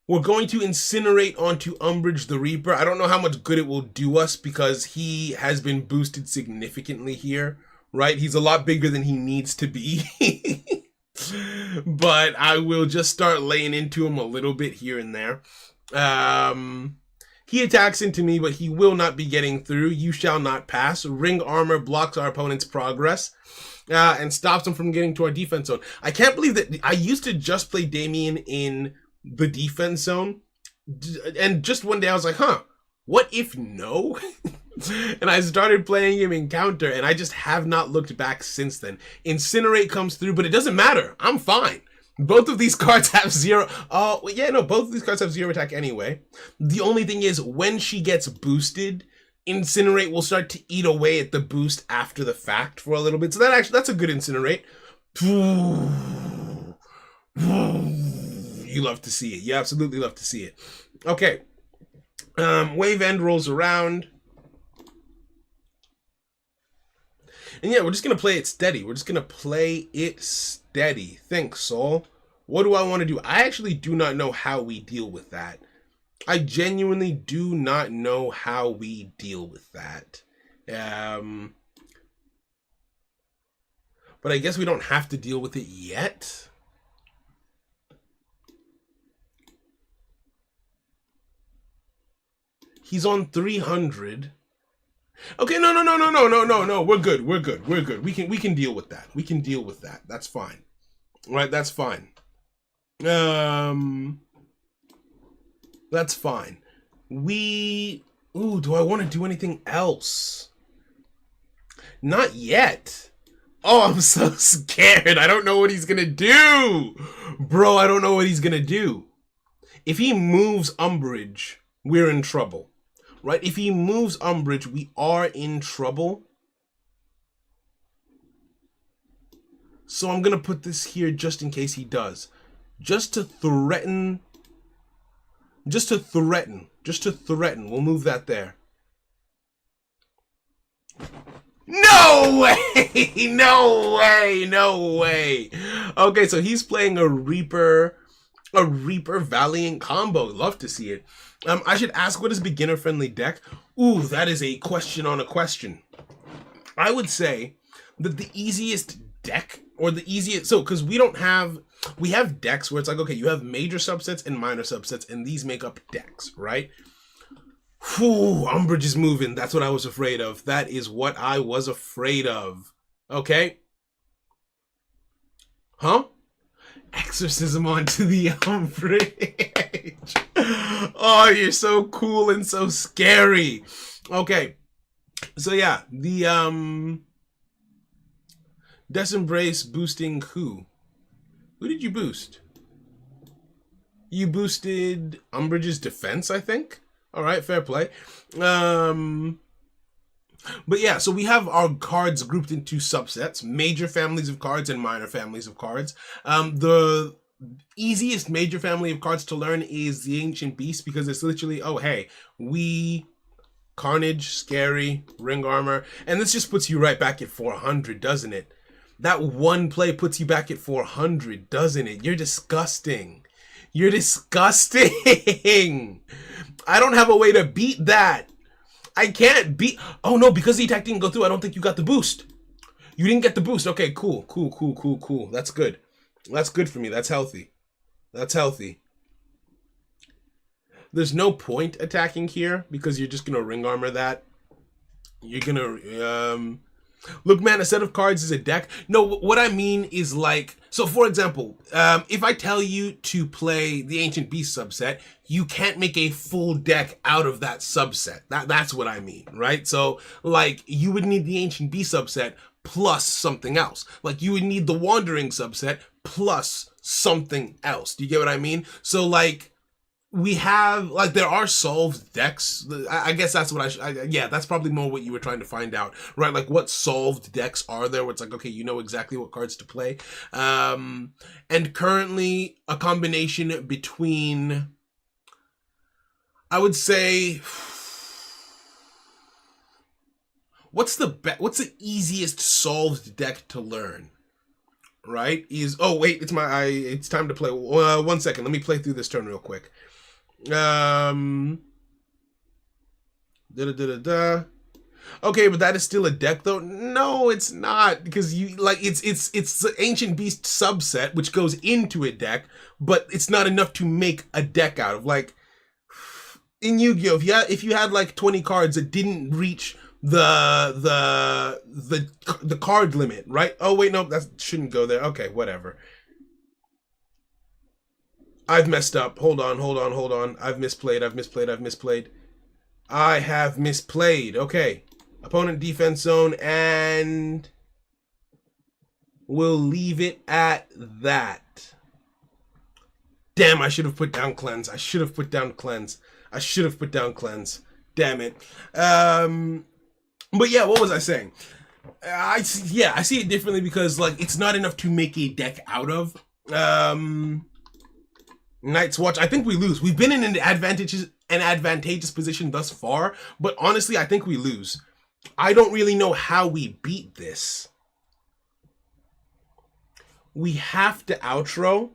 We're going to incinerate onto Umbridge the Reaper. I don't know how much good it will do us because he has been boosted significantly here, right? He's a lot bigger than he needs to be. But I will just start laying into him a little bit here and there. He attacks into me, but he will not be getting through. You shall not pass. Ring armor blocks our opponent's progress and stops him from getting to our defense zone. I can't believe that I used to just play Damien in the defense zone. And just one day I was like, what if no? And I started playing him in counter, and I just have not looked back since then. Incinerate comes through, but it doesn't matter. I'm fine. Both of these cards have zero. Both of these cards have zero attack anyway. The only thing is, when she gets boosted, Incinerate will start to eat away at the boost after the fact for a little bit. So that's a good Incinerate. You love to see it. You absolutely love to see it. Okay. Wave End rolls around. And yeah, we're just going to play it steady. We're just going to play it steady. Think, Soul. What do I want to do? I actually do not know how we deal with that. I genuinely do not know how we deal with that. But I guess we don't have to deal with it yet. He's on 300. Okay, no. We're good. We can deal with that. We can deal with that. That's fine. Right, that's fine. That's fine. Do I want to do anything else? Not yet. Oh, I'm so scared. I don't know what he's gonna do. Bro, I don't know what he's gonna do. If he moves Umbridge, we're in trouble. Right? If he moves Umbridge, we are in trouble. So I'm going to put this here just in case he does. Just to threaten. We'll move that there. No way! No way! Okay, so he's playing a Reaper Valiant combo. Love to see it. I should ask, what is beginner-friendly deck? Ooh, that is a question on a question. I would say that the easiest deck, or the easiest... So, because we have decks where it's like, okay, you have major subsets and minor subsets, and these make up decks, right? Whew, Umbridge is moving. That's what I was afraid of. That is what I was afraid of. Okay? Huh? Exorcism onto the Umbridge. Oh, you're so cool and so scary. Okay. So yeah, the Death Embrace boosting who? Who did you boost? You boosted Umbridge's defense, I think. All right, fair play. But yeah, so we have our cards grouped into subsets, major families of cards and minor families of cards. The easiest major family of cards to learn is the Ancient Beast, because it's literally, oh, hey, Carnage, Scary, Ring Armor, and this just puts you right back at 400, doesn't it? That one play puts you back at 400, doesn't it? You're disgusting. You're disgusting. I don't have a way to beat that. I can't beat... Oh, no, because the attack didn't go through, I don't think you got the boost. You didn't get the boost. Okay, cool. That's good. That's good for me. That's healthy. That's healthy. There's no point attacking here because you're just going to Ring Armor that. You're going to... Look, man, a set of cards is a deck. No, what I mean is like, so for example, if I tell you to play the Ancient Beast subset, you can't make a full deck out of that subset. That's what I mean, right? So like you would need the Ancient Beast subset plus something else. Like you would need the Wandering subset plus something else. Do you get what I mean? So like, we have, like, there are solved decks. I guess that's what yeah, that's probably more what you were trying to find out, right? Like, what solved decks are there where it's like, okay, you know exactly what cards to play. And currently, a combination between, I would say, what's the easiest solved deck to learn? Right? Oh wait, it's time to play. 1 second, let me play through this turn real quick. Okay, but that is still a deck though. No, it's not, because it's the Ancient Beast subset which goes into a deck, but it's not enough to make a deck out of. Like in Yu-Gi-Oh, if you had like 20 cards that didn't reach the card limit, right? Oh wait, no, that shouldn't go there. Okay, whatever. I've messed up. Hold on. I've misplayed. I have misplayed. Okay. Opponent defense zone, and we'll leave it at that. Damn, I should have put down cleanse. Damn it. But yeah, what was I saying? I see it differently because like it's not enough to make a deck out of. Night's Watch, I think we lose. We've been in an advantageous position thus far, but honestly, I think we lose. I don't really know how we beat this. We have to outro.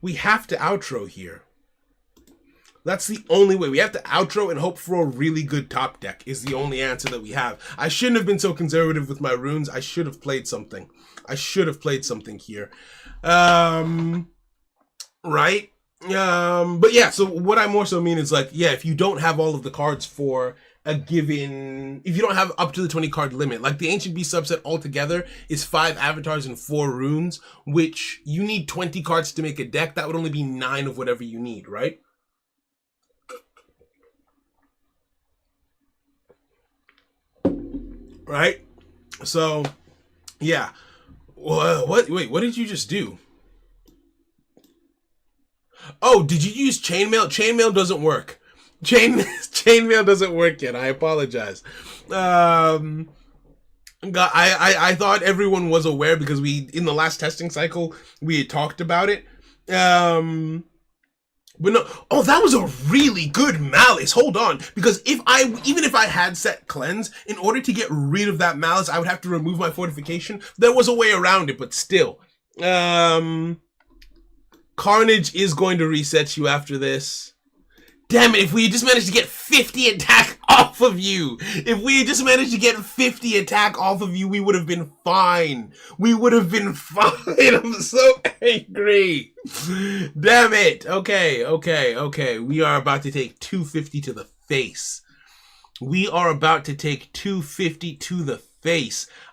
Here. That's the only way. We have to outro and hope for a really good top deck is the only answer that we have. I shouldn't have been so conservative with my runes. I should have played something. Here. Right? But yeah, so what I more so mean is like, yeah, if you don't have all of the cards for a given, if you don't have up to the 20 card limit, like the Ancient Beast subset altogether is 5 avatars and 4 runes, which you need 20 cards to make a deck. That would only be 9 of whatever you need, right? Right? So, yeah. Wait, what did you just do? Oh, did you use chainmail? Chainmail doesn't work. Chainmail doesn't work yet. I apologize. I thought everyone was aware because in the last testing cycle we had talked about it. But no. Oh, that was a really good malice. Hold on, because even if I had set cleanse, in order to get rid of that malice, I would have to remove my fortification. There was a way around it, but still. Carnage is going to reset you after this. Damn it, if we had just managed to get 50 attack off of you. We would have been fine. I'm so angry. Damn it. Okay. We are about to take 250 to the face.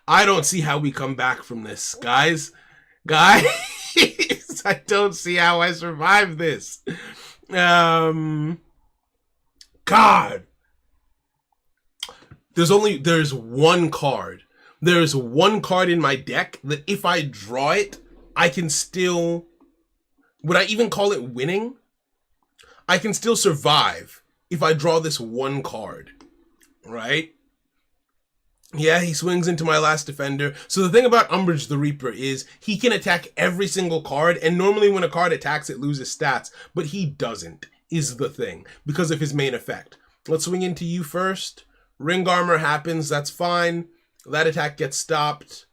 I don't see how we come back from this, guys. I don't see how I survive this. God. There's one card. There's one card in my deck that if I draw it, I can still, would I even call it winning? I can still survive if I draw this one card, right? Yeah, he swings into my last defender. So the thing about Umbrage the Reaper is he can attack every single card, and normally when a card attacks, it loses stats, but he doesn't, is the thing, because of his main effect. Let's swing into you first. Ring Armor happens, that's fine. That attack gets stopped.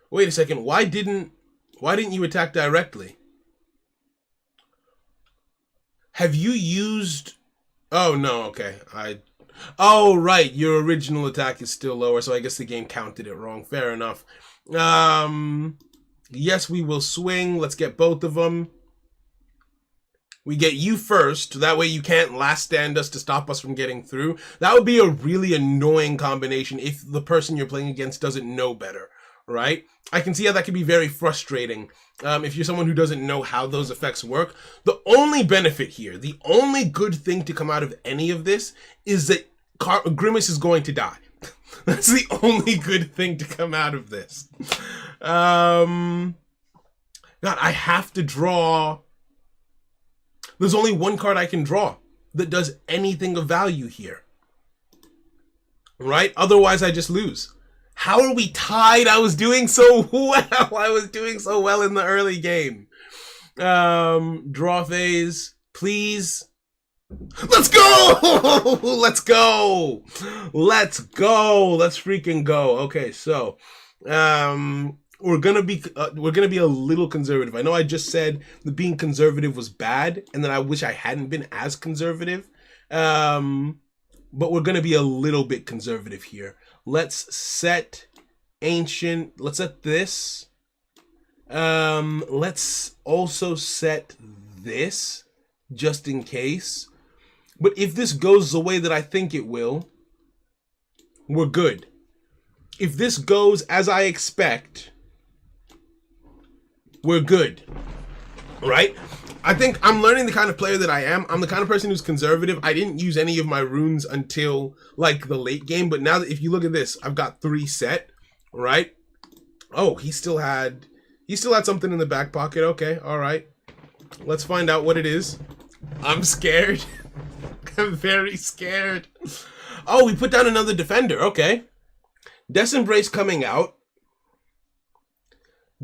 Wait a second, why didn't you attack directly? Have you used... Oh, no, okay. Oh, right, your original attack is still lower, so I guess the game counted it wrong. Fair enough. Yes, we will swing. Let's get both of them. We get you first. That way you can't last stand us to stop us from getting through. That would be a really annoying combination if the person you're playing against doesn't know better, right? I can see how that can be very frustrating if you're someone who doesn't know how those effects work. The only benefit here, the only good thing to come out of any of this is that Grimace is going to die. That's the only good thing to come out of this. God, I have to draw. There's only one card I can draw that does anything of value here. Right? Otherwise, I just lose. How are we tied? I was doing so well. I was doing so well in the early game. Draw phase, please. Let's go! Let's go! Let's go! Let's freaking go. Okay, so we're gonna be a little conservative. I know I just said that being conservative was bad, and that I wish I hadn't been as conservative. But we're gonna be a little bit conservative here. Let's set ancient. Let's set this. Let's also set this just in case. But if this goes the way that I think it will, we're good. If this goes as I expect, we're good, right? I think I'm learning the kind of player that I am. I'm the kind of person who's conservative. I didn't use any of my runes until like the late game, but now that if you look at this, I've got 3 set, right? Oh, he still had something in the back pocket. Okay, all right. Let's find out what it is. I'm scared. I'm very scared. Oh, we put down another defender. Okay. Death's Embrace coming out.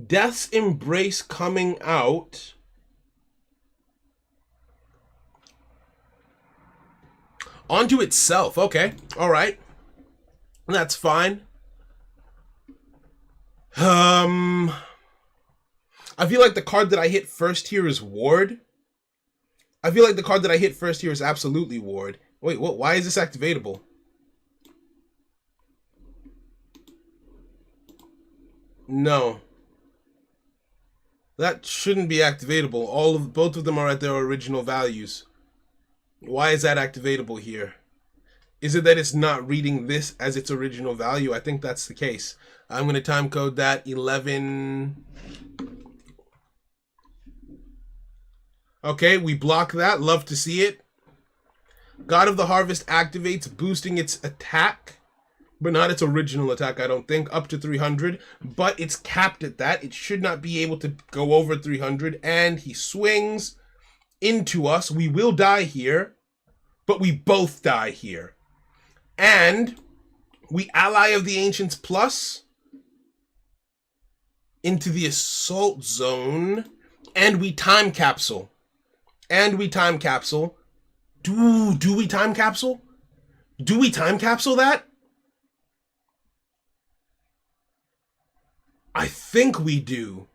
Death's Embrace coming out. Onto itself. Okay. All right. That's fine. I feel like the card that I hit first here is Ward. I feel like the card that I hit first here is absolutely Ward. Wait, what? Why is this activatable? No. That shouldn't be activatable. Both of them are at their original values. Why is that activatable here? Is it that it's not reading this as its original value? I think that's the case. I'm going to time code that 11. Okay, we block that. Love to see it. God of the Harvest activates, boosting its attack, but not its original attack, I don't think, up to 300. But it's capped at that. It should not be able to go over 300. And he swings into us. We will die here, but we both die here. And we Ally of the Ancients plus into the Assault Zone, and we Time Capsule. And we Time Capsule. Do we Time Capsule? Do we Time Capsule that? I think we do.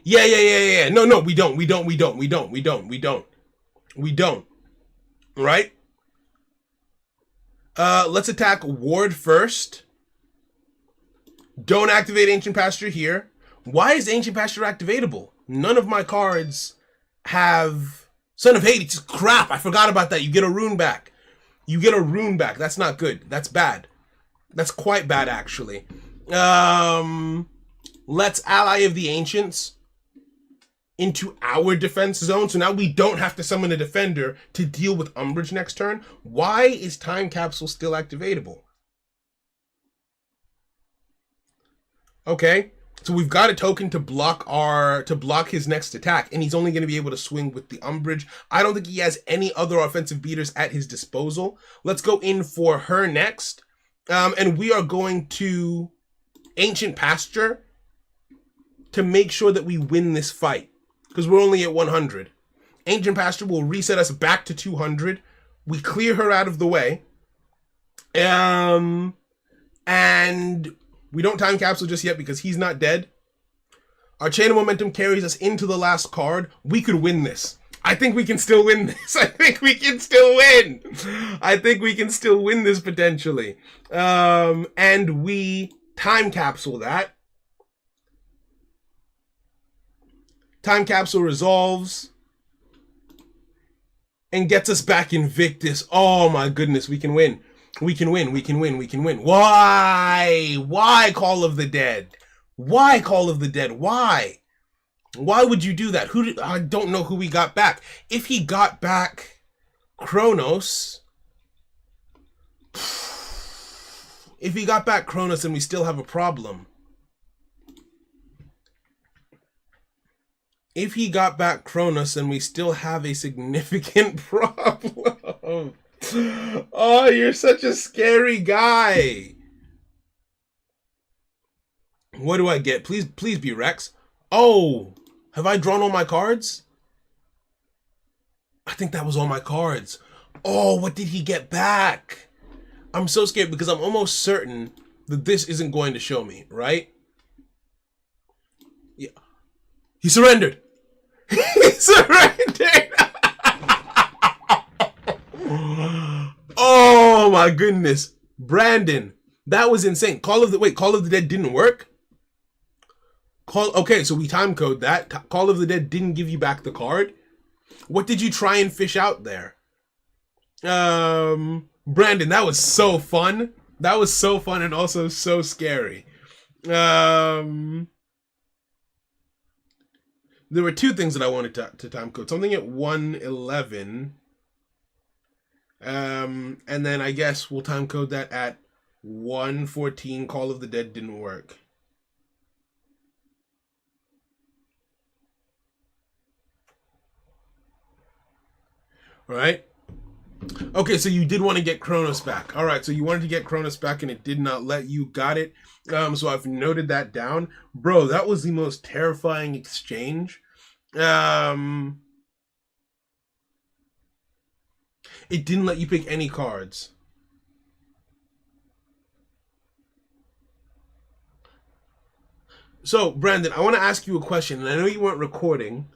Yeah. No, we don't. We don't. Right? Let's attack Ward first. Don't activate Ancient Pasture here. Why is Ancient Pasture activatable? None of my cards have Son of Hades. Crap, I forgot about that. You get a rune back. That's not good. That's bad. That's quite bad, actually. Let's Ally of the Ancients into our defense zone. So now we don't have to summon a defender to deal with Umbrage next turn. Why is Time Capsule still activatable? Okay, so we've got a token to block his next attack, and he's only going to be able to swing with the Umbrage. I don't think he has any other offensive beaters at his disposal. Let's go in for her next, and we are going to Ancient Pasture to make sure that we win this fight, because we're only at 100. Ancient Pasture will reset us back to 200. We clear her out of the way, and we don't Time Capsule just yet because he's not dead. Our Chain of Momentum carries us into the last card. We could win this. I think we can still win this. I think we can still win this potentially. And we Time Capsule that. Time Capsule resolves. and gets us back Invictus. Oh my goodness, we can win. We can win, we can win, we can win. Why? Why Call of the Dead? Why Call of the Dead? Why? Why would you do that? I don't know who we got back. If he got back Kronos, if he got back Kronos, then we still have a problem. If he got back Kronos, then we still have a significant problem. Oh, you're such a scary guy. What do I get? Please be Rex. Oh, have I drawn all my cards? I think that was all my cards. Oh, what did he get back? I'm so scared because I'm almost certain that this isn't going to show me, right? Yeah. He surrendered. He surrendered. Oh my goodness. Brandon, that was insane. Call of the Dead didn't work? Okay, so we time code that. Call of the Dead didn't give you back the card. What did you try and fish out there? Brandon, that was so fun. That was so fun and also so scary. There were two things that I wanted to time code. Something at 1:11. And then I guess we'll time code that at 1:14. Call of the Dead didn't work. Right? Okay, so you did want to get Kronos back. All right, so you wanted to get Kronos back and it did not let you. Got it. So I've noted that down. Bro, that was the most terrifying exchange. It didn't let you pick any cards. So, Brandon, I want to ask you a question, and I know you weren't recording.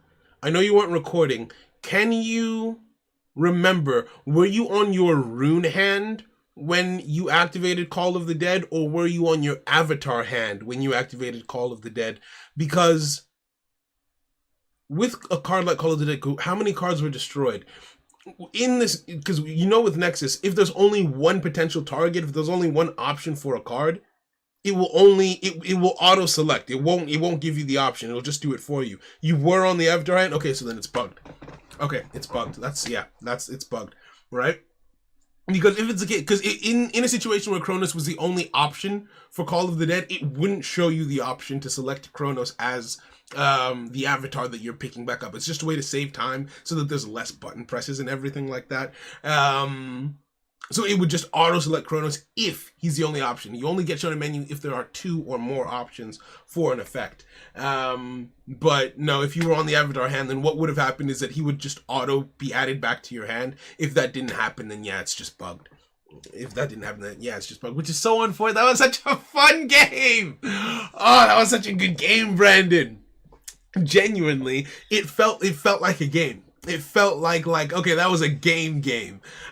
Can you remember, were you on your rune hand when you activated Call of the Dead, or were you on your avatar hand when you activated Call of the Dead? Because with a card like Call of the Dead, how many cards were destroyed? In this, because you know with Nexus, if there's only one potential target, if there's only one option for a card, it will auto select. It won't give you the option. It'll just do it for you. You were on the avatar hand? Okay, so then it's bugged. Okay, it's bugged. It's bugged, right? Because if it's a case, because in a situation where Kronos was the only option for Call of the Dead, it wouldn't show you the option to select Kronos as the avatar that you're picking back up. It's just a way to save time so that there's less button presses and everything like that. So it would just auto-select Kronos if he's the only option. You only get shown a menu if there are two or more options for an effect. But no, if you were on the avatar hand, then what would have happened is that he would just auto be added back to your hand. If that didn't happen, then yeah, it's just bugged. If that didn't happen, then yeah, it's just bugged, which is so unfortunate. That was such a fun game. Oh, that was such a good game, Brandon. Genuinely, it felt like a game. It felt like okay, that was a game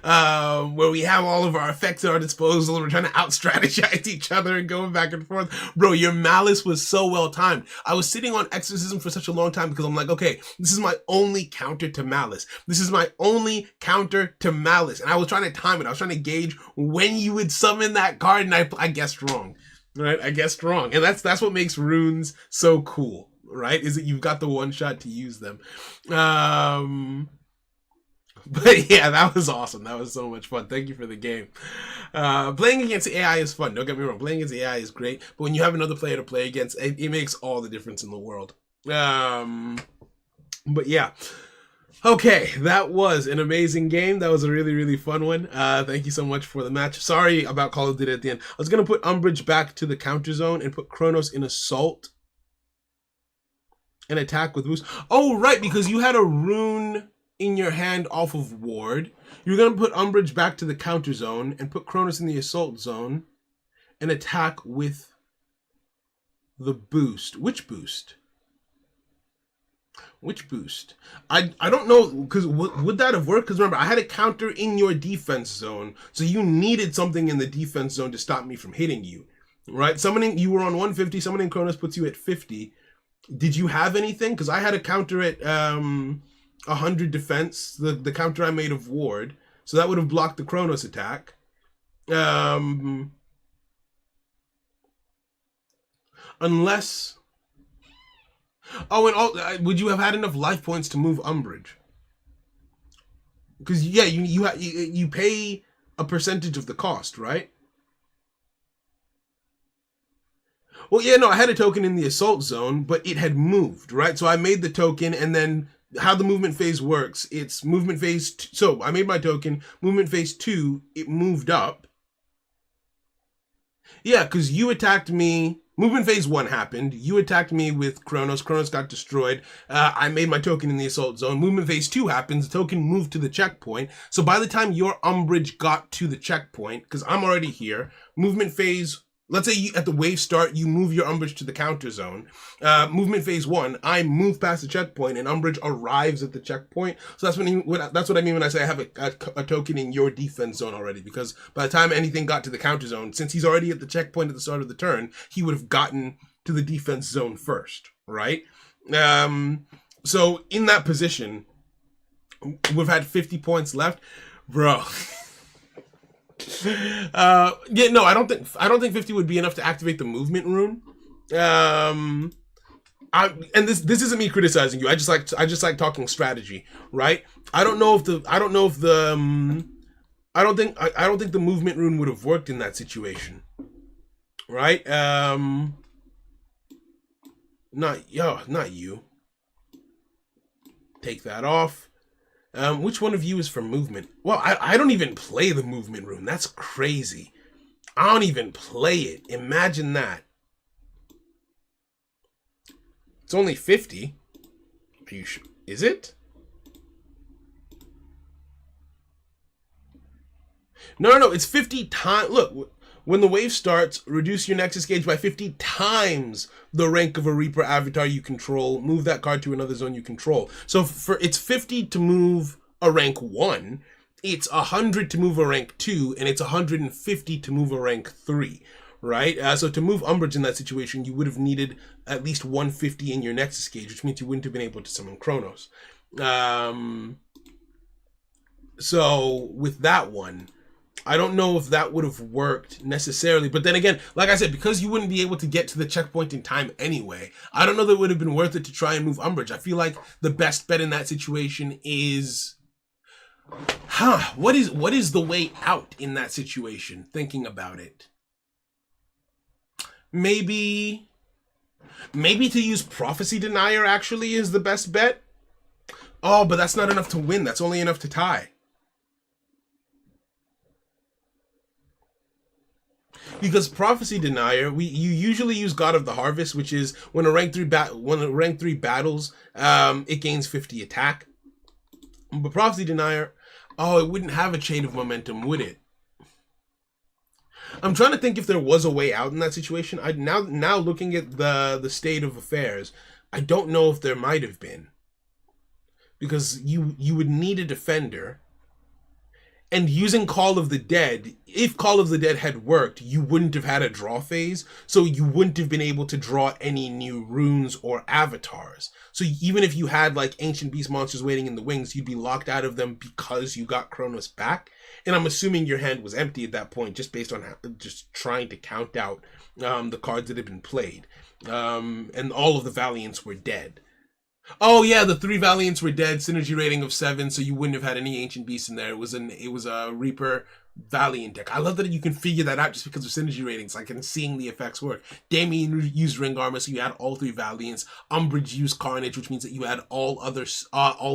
where we have all of our effects at our disposal and we're trying to out-strategize each other and going back and forth. Bro, your malice was so well timed. I was sitting on exorcism for such a long time because I'm like, okay, this is my only counter to malice. And I was trying to time it. I was trying to gauge when you would summon that card, and I guessed wrong. Right? I guessed wrong. And that's what makes runes so cool. Right, is that you've got the one shot to use them. But yeah, that was awesome. That was so much fun. Thank you for the game. Playing against AI is fun. Don't get me wrong. Playing against AI is great. But when you have another player to play against, it makes all the difference in the world. But yeah. Okay, that was an amazing game. That was a really, really fun one. Thank you so much for the match. Sorry about Call of Duty at the end. I was going to put Umbrage back to the counter zone and put Kronos in Assault. An attack with boost. Oh, right, because you had a rune in your hand off of Ward. You're going to put Umbrage back to the counter zone and put Kronos in the assault zone and attack with the boost. Which boost? I don't know, because would that have worked? Because remember, I had a counter in your defense zone, so you needed something in the defense zone to stop me from hitting you, right? Summoning, you were on 150, summoning Kronos puts you at 50. Did you have anything? Because I had a counter at 100 defense, the counter I made of ward. So that would have blocked the Chronos attack. Unless... Oh, and would you have had enough life points to move Umbrage? Because, yeah, you pay a percentage of the cost, right? Well, yeah, no, I had a token in the assault zone, but it had moved, right? So I made the token, and then how the movement phase works, it's movement phase... So I made my token, movement phase 2, it moved up. Yeah, because you attacked me... Movement phase 1 happened. You attacked me with Chronos. Chronos got destroyed. I made my token in the assault zone. Movement phase 2 happens. The token moved to the checkpoint. So by the time your Umbrage got to the checkpoint, because I'm already here, movement phase... Let's say at the wave start, you move your Umbrage to the counter zone. Movement phase 1, I move past the checkpoint, and Umbrage arrives at the checkpoint. So that's what I mean when I say I have a token in your defense zone already. Because by the time anything got to the counter zone, since he's already at the checkpoint at the start of the turn, he would have gotten to the defense zone first, right? So in that position, we've had 50 points left, bro. Yeah, no, I don't think 50 would be enough to activate the movement rune. And this isn't me criticizing you. I just like talking strategy, right? I don't think the movement rune would have worked in that situation, right? Not you. Take that off. Which one of you is for movement? Well, I don't even play the movement rune. That's crazy. I don't even play it. Imagine that. It's only 50. Are you sure? Is it? No, it's 50 times. Look, when the wave starts, reduce your Nexus gauge by 50 times the rank of a Reaper avatar you control. Move that card to another zone you control. So it's 50 to move a rank 1, it's 100 to move a rank 2, and it's 150 to move a rank 3, right? So to move Umbrage in that situation, you would have needed at least 150 in your Nexus gauge, which means you wouldn't have been able to summon Chronos. So with that one, I don't know if that would have worked necessarily. But then again, like I said, because you wouldn't be able to get to the checkpoint in time anyway, I don't know that it would have been worth it to try and move Umbrage. I feel like the best bet in that situation is... What is the way out in that situation? Thinking about it. Maybe to use Prophecy Denier actually is the best bet. Oh, but that's not enough to win. That's only enough to tie. Because Prophecy Denier, you usually use God of the Harvest, which is when a rank 3 battles, it gains 50 attack. But Prophecy Denier, oh, it wouldn't have a chain of momentum, would it? I'm trying to think if there was a way out in that situation. Now looking at the state of affairs, I don't know if there might have been. Because you would need a defender. And using Call of the Dead, if Call of the Dead had worked, you wouldn't have had a draw phase, so you wouldn't have been able to draw any new runes or avatars. So even if you had like Ancient Beast monsters waiting in the wings, you'd be locked out of them because you got Chronos back. And I'm assuming your hand was empty at that point, just based on just trying to count out the cards that had been played. And all of the Valiants were dead. Oh yeah, the 3 Valiants were dead, synergy rating of 7, so you wouldn't have had any Ancient Beasts in there. It was a Reaper Valiant deck. I love that you can figure that out just because of synergy ratings, like, and seeing the effects work. Damien used Ring Armor, so you had all 3 Valiants. Umbrage used Carnage, which means that you had all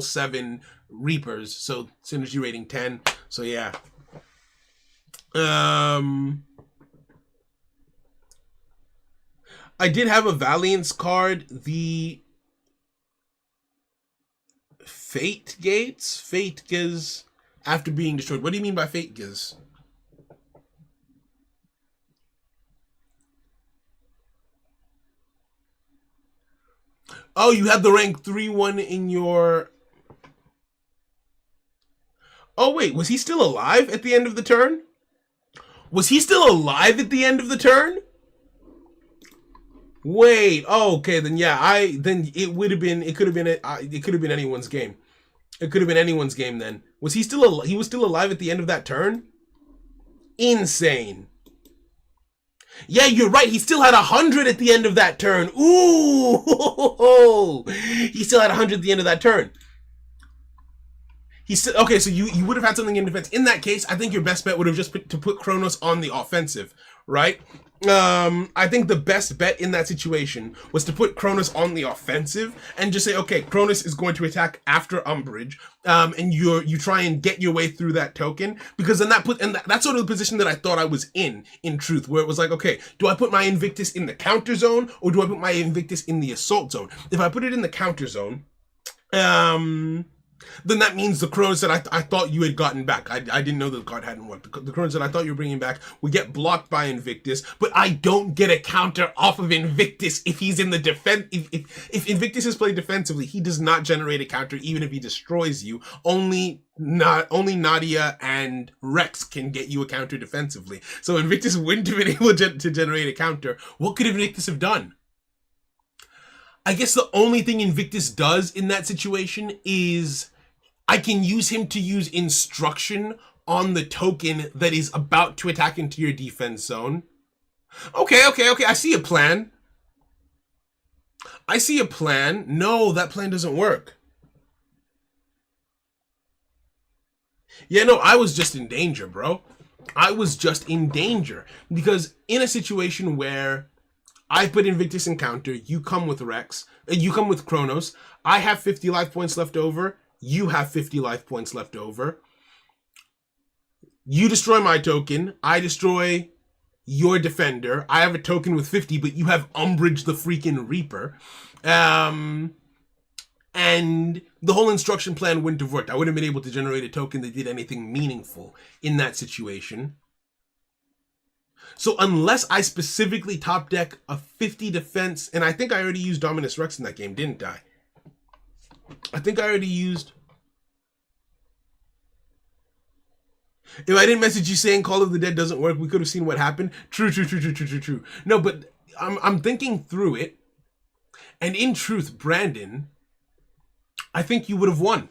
7 Reapers, so synergy rating 10. So yeah. I did have a Valiance card, the Fate Gates? Fate Giz after being destroyed. What do you mean by Fate Giz? Oh, you had the rank 3 one in your... Oh wait, was he still alive at the end of the turn? Was he still alive at the end of the turn? Wait, oh, okay, then yeah, then it could have been anyone's game. It could have been anyone's game then. Was he still he was still alive at the end of that turn? Insane. Yeah, you're right. He still had 100 at the end of that turn. Ooh, he still had 100 at the end of that turn. He said, okay, so you would have had something in defense. In that case, I think your best bet would have just been to put Kronos on the offensive, right? I think the best bet in that situation was to put Kronos on the offensive and just say, okay, Kronos is going to attack after Umbrage, and you try and get your way through that token, because then that's sort of the position that I thought I was in truth, where it was like, okay, do I put my Invictus in the counter zone or do I put my Invictus in the assault zone? If I put it in the counter zone, then that means the Kronos that I thought you had gotten back. I didn't know the card hadn't worked. The Kronos that I thought you were bringing back would get blocked by Invictus, but I don't get a counter off of Invictus if he's in the defense. If Invictus is played defensively, he does not generate a counter even if he destroys you. Only Nadia and Rex can get you a counter defensively. So Invictus wouldn't have been able to generate a counter. What could Invictus have done? I guess the only thing Invictus does in that situation is I can use him to use instruction on the token that is about to attack into your defense zone. Okay. I see a plan. No, that plan doesn't work. Yeah, no, I was just in danger, bro. I was just in danger. Because in a situation where I put Invictus in counter, you come with Rex, you come with Kronos, I have 50 life points left over, you have 50 life points left over. You destroy my token, I destroy your defender. I have a token with 50, but you have Umbrage the freaking Reaper. And the whole instruction plan wouldn't have worked. I wouldn't have been able to generate a token that did anything meaningful in that situation. So unless I specifically top deck a 50 defense, and I think I already used Dominus Rex in that game, didn't I? I think I already used... If I didn't message you saying Call of the Dead doesn't work, we could have seen what happened. True. No, but I'm thinking through it, and in truth, Brandon, I think you would have won.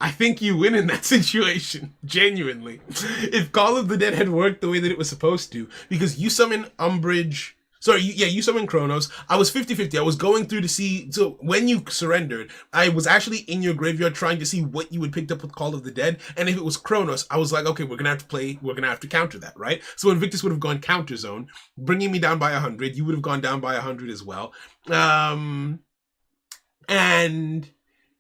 I think you win in that situation, genuinely. If Call of the Dead had worked the way that it was supposed to, because you summon Umbrage... Sorry, you summoned Kronos. I was 50-50. I was going through to see... So when you surrendered, I was actually in your graveyard trying to see what you had picked up with Call of the Dead. And if it was Kronos, I was like, okay, we're going to have to counter that, right? So Invictus would have gone counter zone, bringing me down by 100. You would have gone down by 100 as well. And...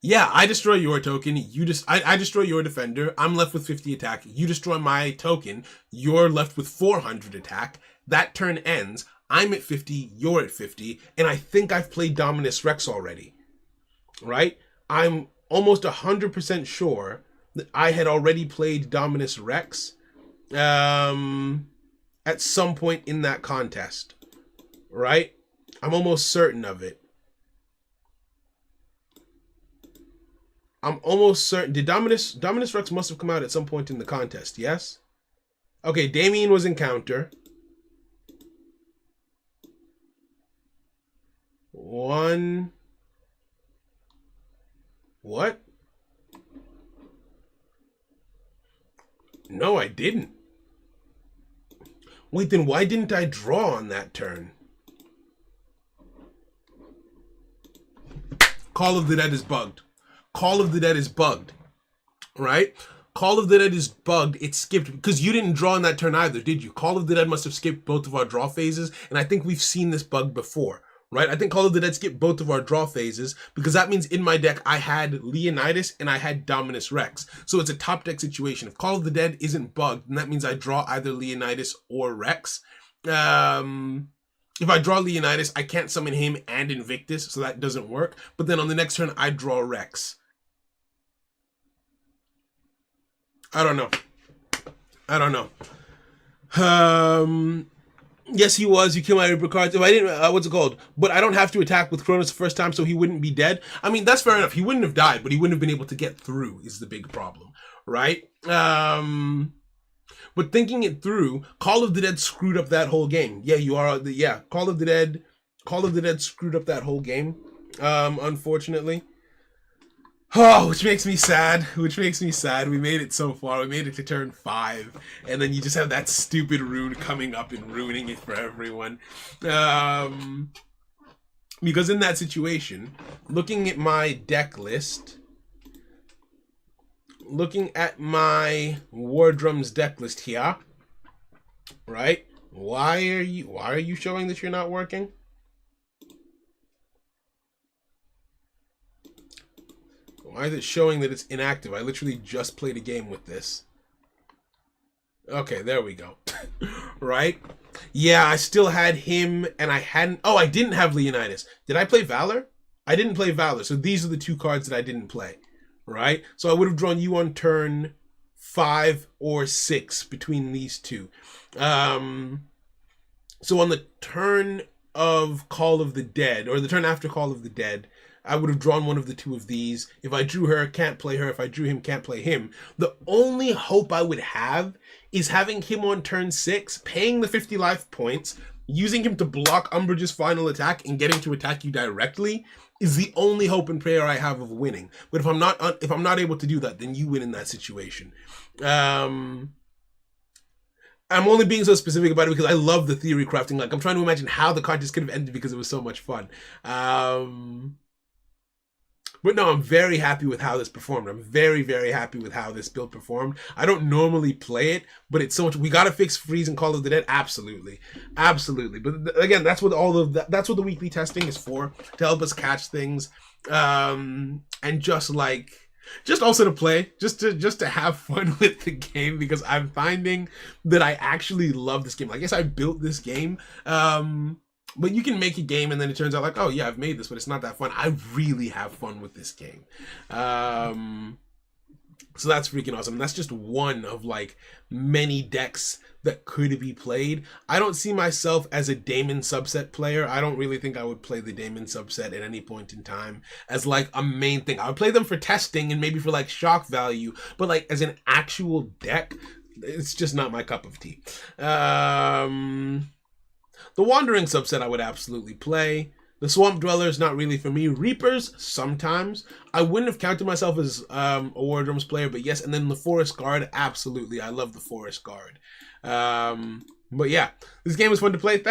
yeah, I destroy your token. I destroy your defender. I'm left with 50 attack. You destroy my token. You're left with 400 attack. That turn ends. I'm at 50. You're at 50. And I think I've played Dominus Rex already. Right? I'm almost 100% sure that I had already played Dominus Rex at some point in that contest. Right? I'm almost certain of it. I'm almost certain. Did Dominus Rex must have come out at some point in the contest, yes? Okay, Damien was in counter. One. What? No, I didn't. Wait, then why didn't I draw on that turn? Call of the Dead is bugged. Call of the Dead is bugged, right? Call of the Dead is bugged. It skipped because you didn't draw on that turn either, did you? Call of the Dead must have skipped both of our draw phases, and I think we've seen this bug before, right? I think Call of the Dead skipped both of our draw phases because that means in my deck I had Leonidas and I had Dominus Rex. So it's a top deck situation. If Call of the Dead isn't bugged, then that means I draw either Leonidas or Rex. If I draw Leonidas, I can't summon him and Invictus, so that doesn't work. But then on the next turn, I draw Rex. I don't know. Yes, he was. You kill my Reaper cards. If I didn't, what's it called? But I don't have to attack with Kronos the first time, so he wouldn't be dead. I mean, that's fair enough. He wouldn't have died, but he wouldn't have been able to get through is the big problem, right? But thinking it through, Call of the Dead screwed up that whole game. Yeah, Call of the Dead screwed up that whole game, unfortunately. Oh, which makes me sad. Which makes me sad. We made it so far. We made it to turn 5. And then you just have that stupid rune coming up and ruining it for everyone. Because in that situation, looking at my deck list, looking at my War Drums deck list here, right? Why are you showing that you're not working? Why is it showing that it's inactive? I literally just played a game with this. Okay, there we go. Right? Yeah, I still had him, and I hadn't... Oh, I didn't have Leonidas. Did I play Valor? I didn't play Valor, so these are the 2 cards that I didn't play. Right? So I would have drawn you on turn 5 or 6 between these 2. So on the turn of Call of the Dead, or the turn after Call of the Dead, I would have drawn one of the 2 of these. If I drew her, can't play her. If I drew him, can't play him. The only hope I would have is having him on turn 6, paying the 50 life points, using him to block Umbridge's final attack and getting to attack you directly is the only hope and prayer I have of winning. But if I'm not able to do that, then you win in that situation. I'm only being so specific about it because I love the theory crafting. Like, I'm trying to imagine how the card just could have ended because it was so much fun. But no, I'm very happy with how this performed. I'm very, very happy with how this build performed. I don't normally play it, but it's so much. We gotta fix Freeze and Call of the Dead. Absolutely, absolutely. But again, that's what that's what the weekly testing is for, to help us catch things, and just also to play, just to have fun with the game, because I'm finding that I actually love this game. Like, yes, I built this game. But you can make a game and then it turns out like, oh yeah, I've made this, but it's not that fun. I really have fun with this game. So that's freaking awesome. That's just one of like many decks that could be played. I don't see myself as a Daemon subset player. I don't really think I would play the Daemon subset at any point in time as like a main thing. I would play them for testing and maybe for like shock value, but like as an actual deck, it's just not my cup of tea. The Wandering subset I would absolutely play. The Swamp Dwellers, not really for me. Reapers, sometimes. I wouldn't have counted myself as a War Drums player, but yes. And then the Forest Guard, absolutely. I love the Forest Guard. But yeah, this game was fun to play.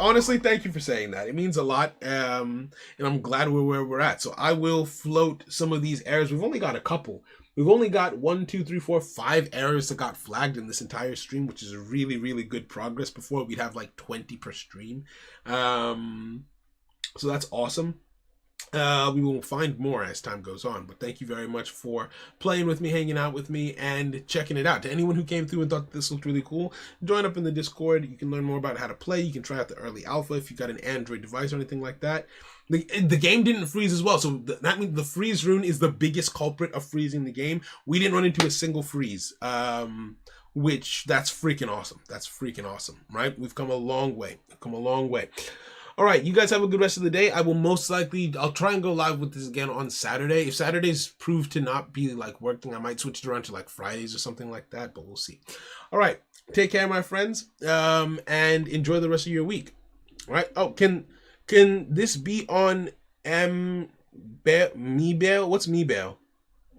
Honestly, thank you for saying that. It means a lot, and I'm glad we're where we're at. So I will float some of these errors. We've only got a couple. We've only got 1, 2, 3, 4, 5 errors that got flagged in this entire stream, which is really, really good progress. Before, we'd have like 20 per stream. So that's awesome. We will find more as time goes on, but thank you very much for playing with me, hanging out with me, and checking it out. To anyone who came through and thought this looked really cool, join up in the Discord. You can learn more about how to play. You can try out the early alpha if you got an Android device or anything like that. The game didn't freeze as well, so that means the freeze rune is the biggest culprit of freezing the game. We didn't run into a single freeze, which that's freaking awesome. That's freaking awesome, right? We've come a long way. We've come a long way. All right, you guys have a good rest of the day. I'll try and go live with this again on Saturday. If Saturdays prove to not be like working, I might switch it around to like Fridays or something like that, but we'll see. All right, take care, my friends, and enjoy the rest of your week. All right. Oh, can this be on Meebale? What's Meebale?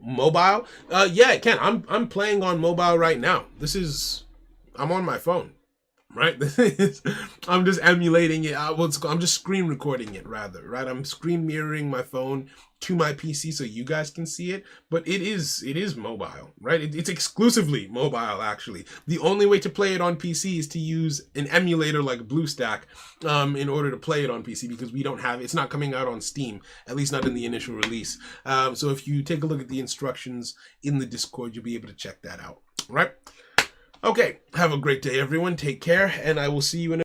Mobile? Yeah, it can. I'm playing on mobile right now. I'm on my phone. Right, I'm just emulating it. I'm just screen recording it, rather. Right, I'm screen mirroring my phone to my PC so you guys can see it. But it is mobile, right? It's exclusively mobile, actually. The only way to play it on PC is to use an emulator like BlueStack in order to play it on PC, because it's not coming out on Steam, at least not in the initial release. So if you take a look at the instructions in the Discord, you'll be able to check that out. Right. Okay, have a great day, everyone. Take care, and I will see you in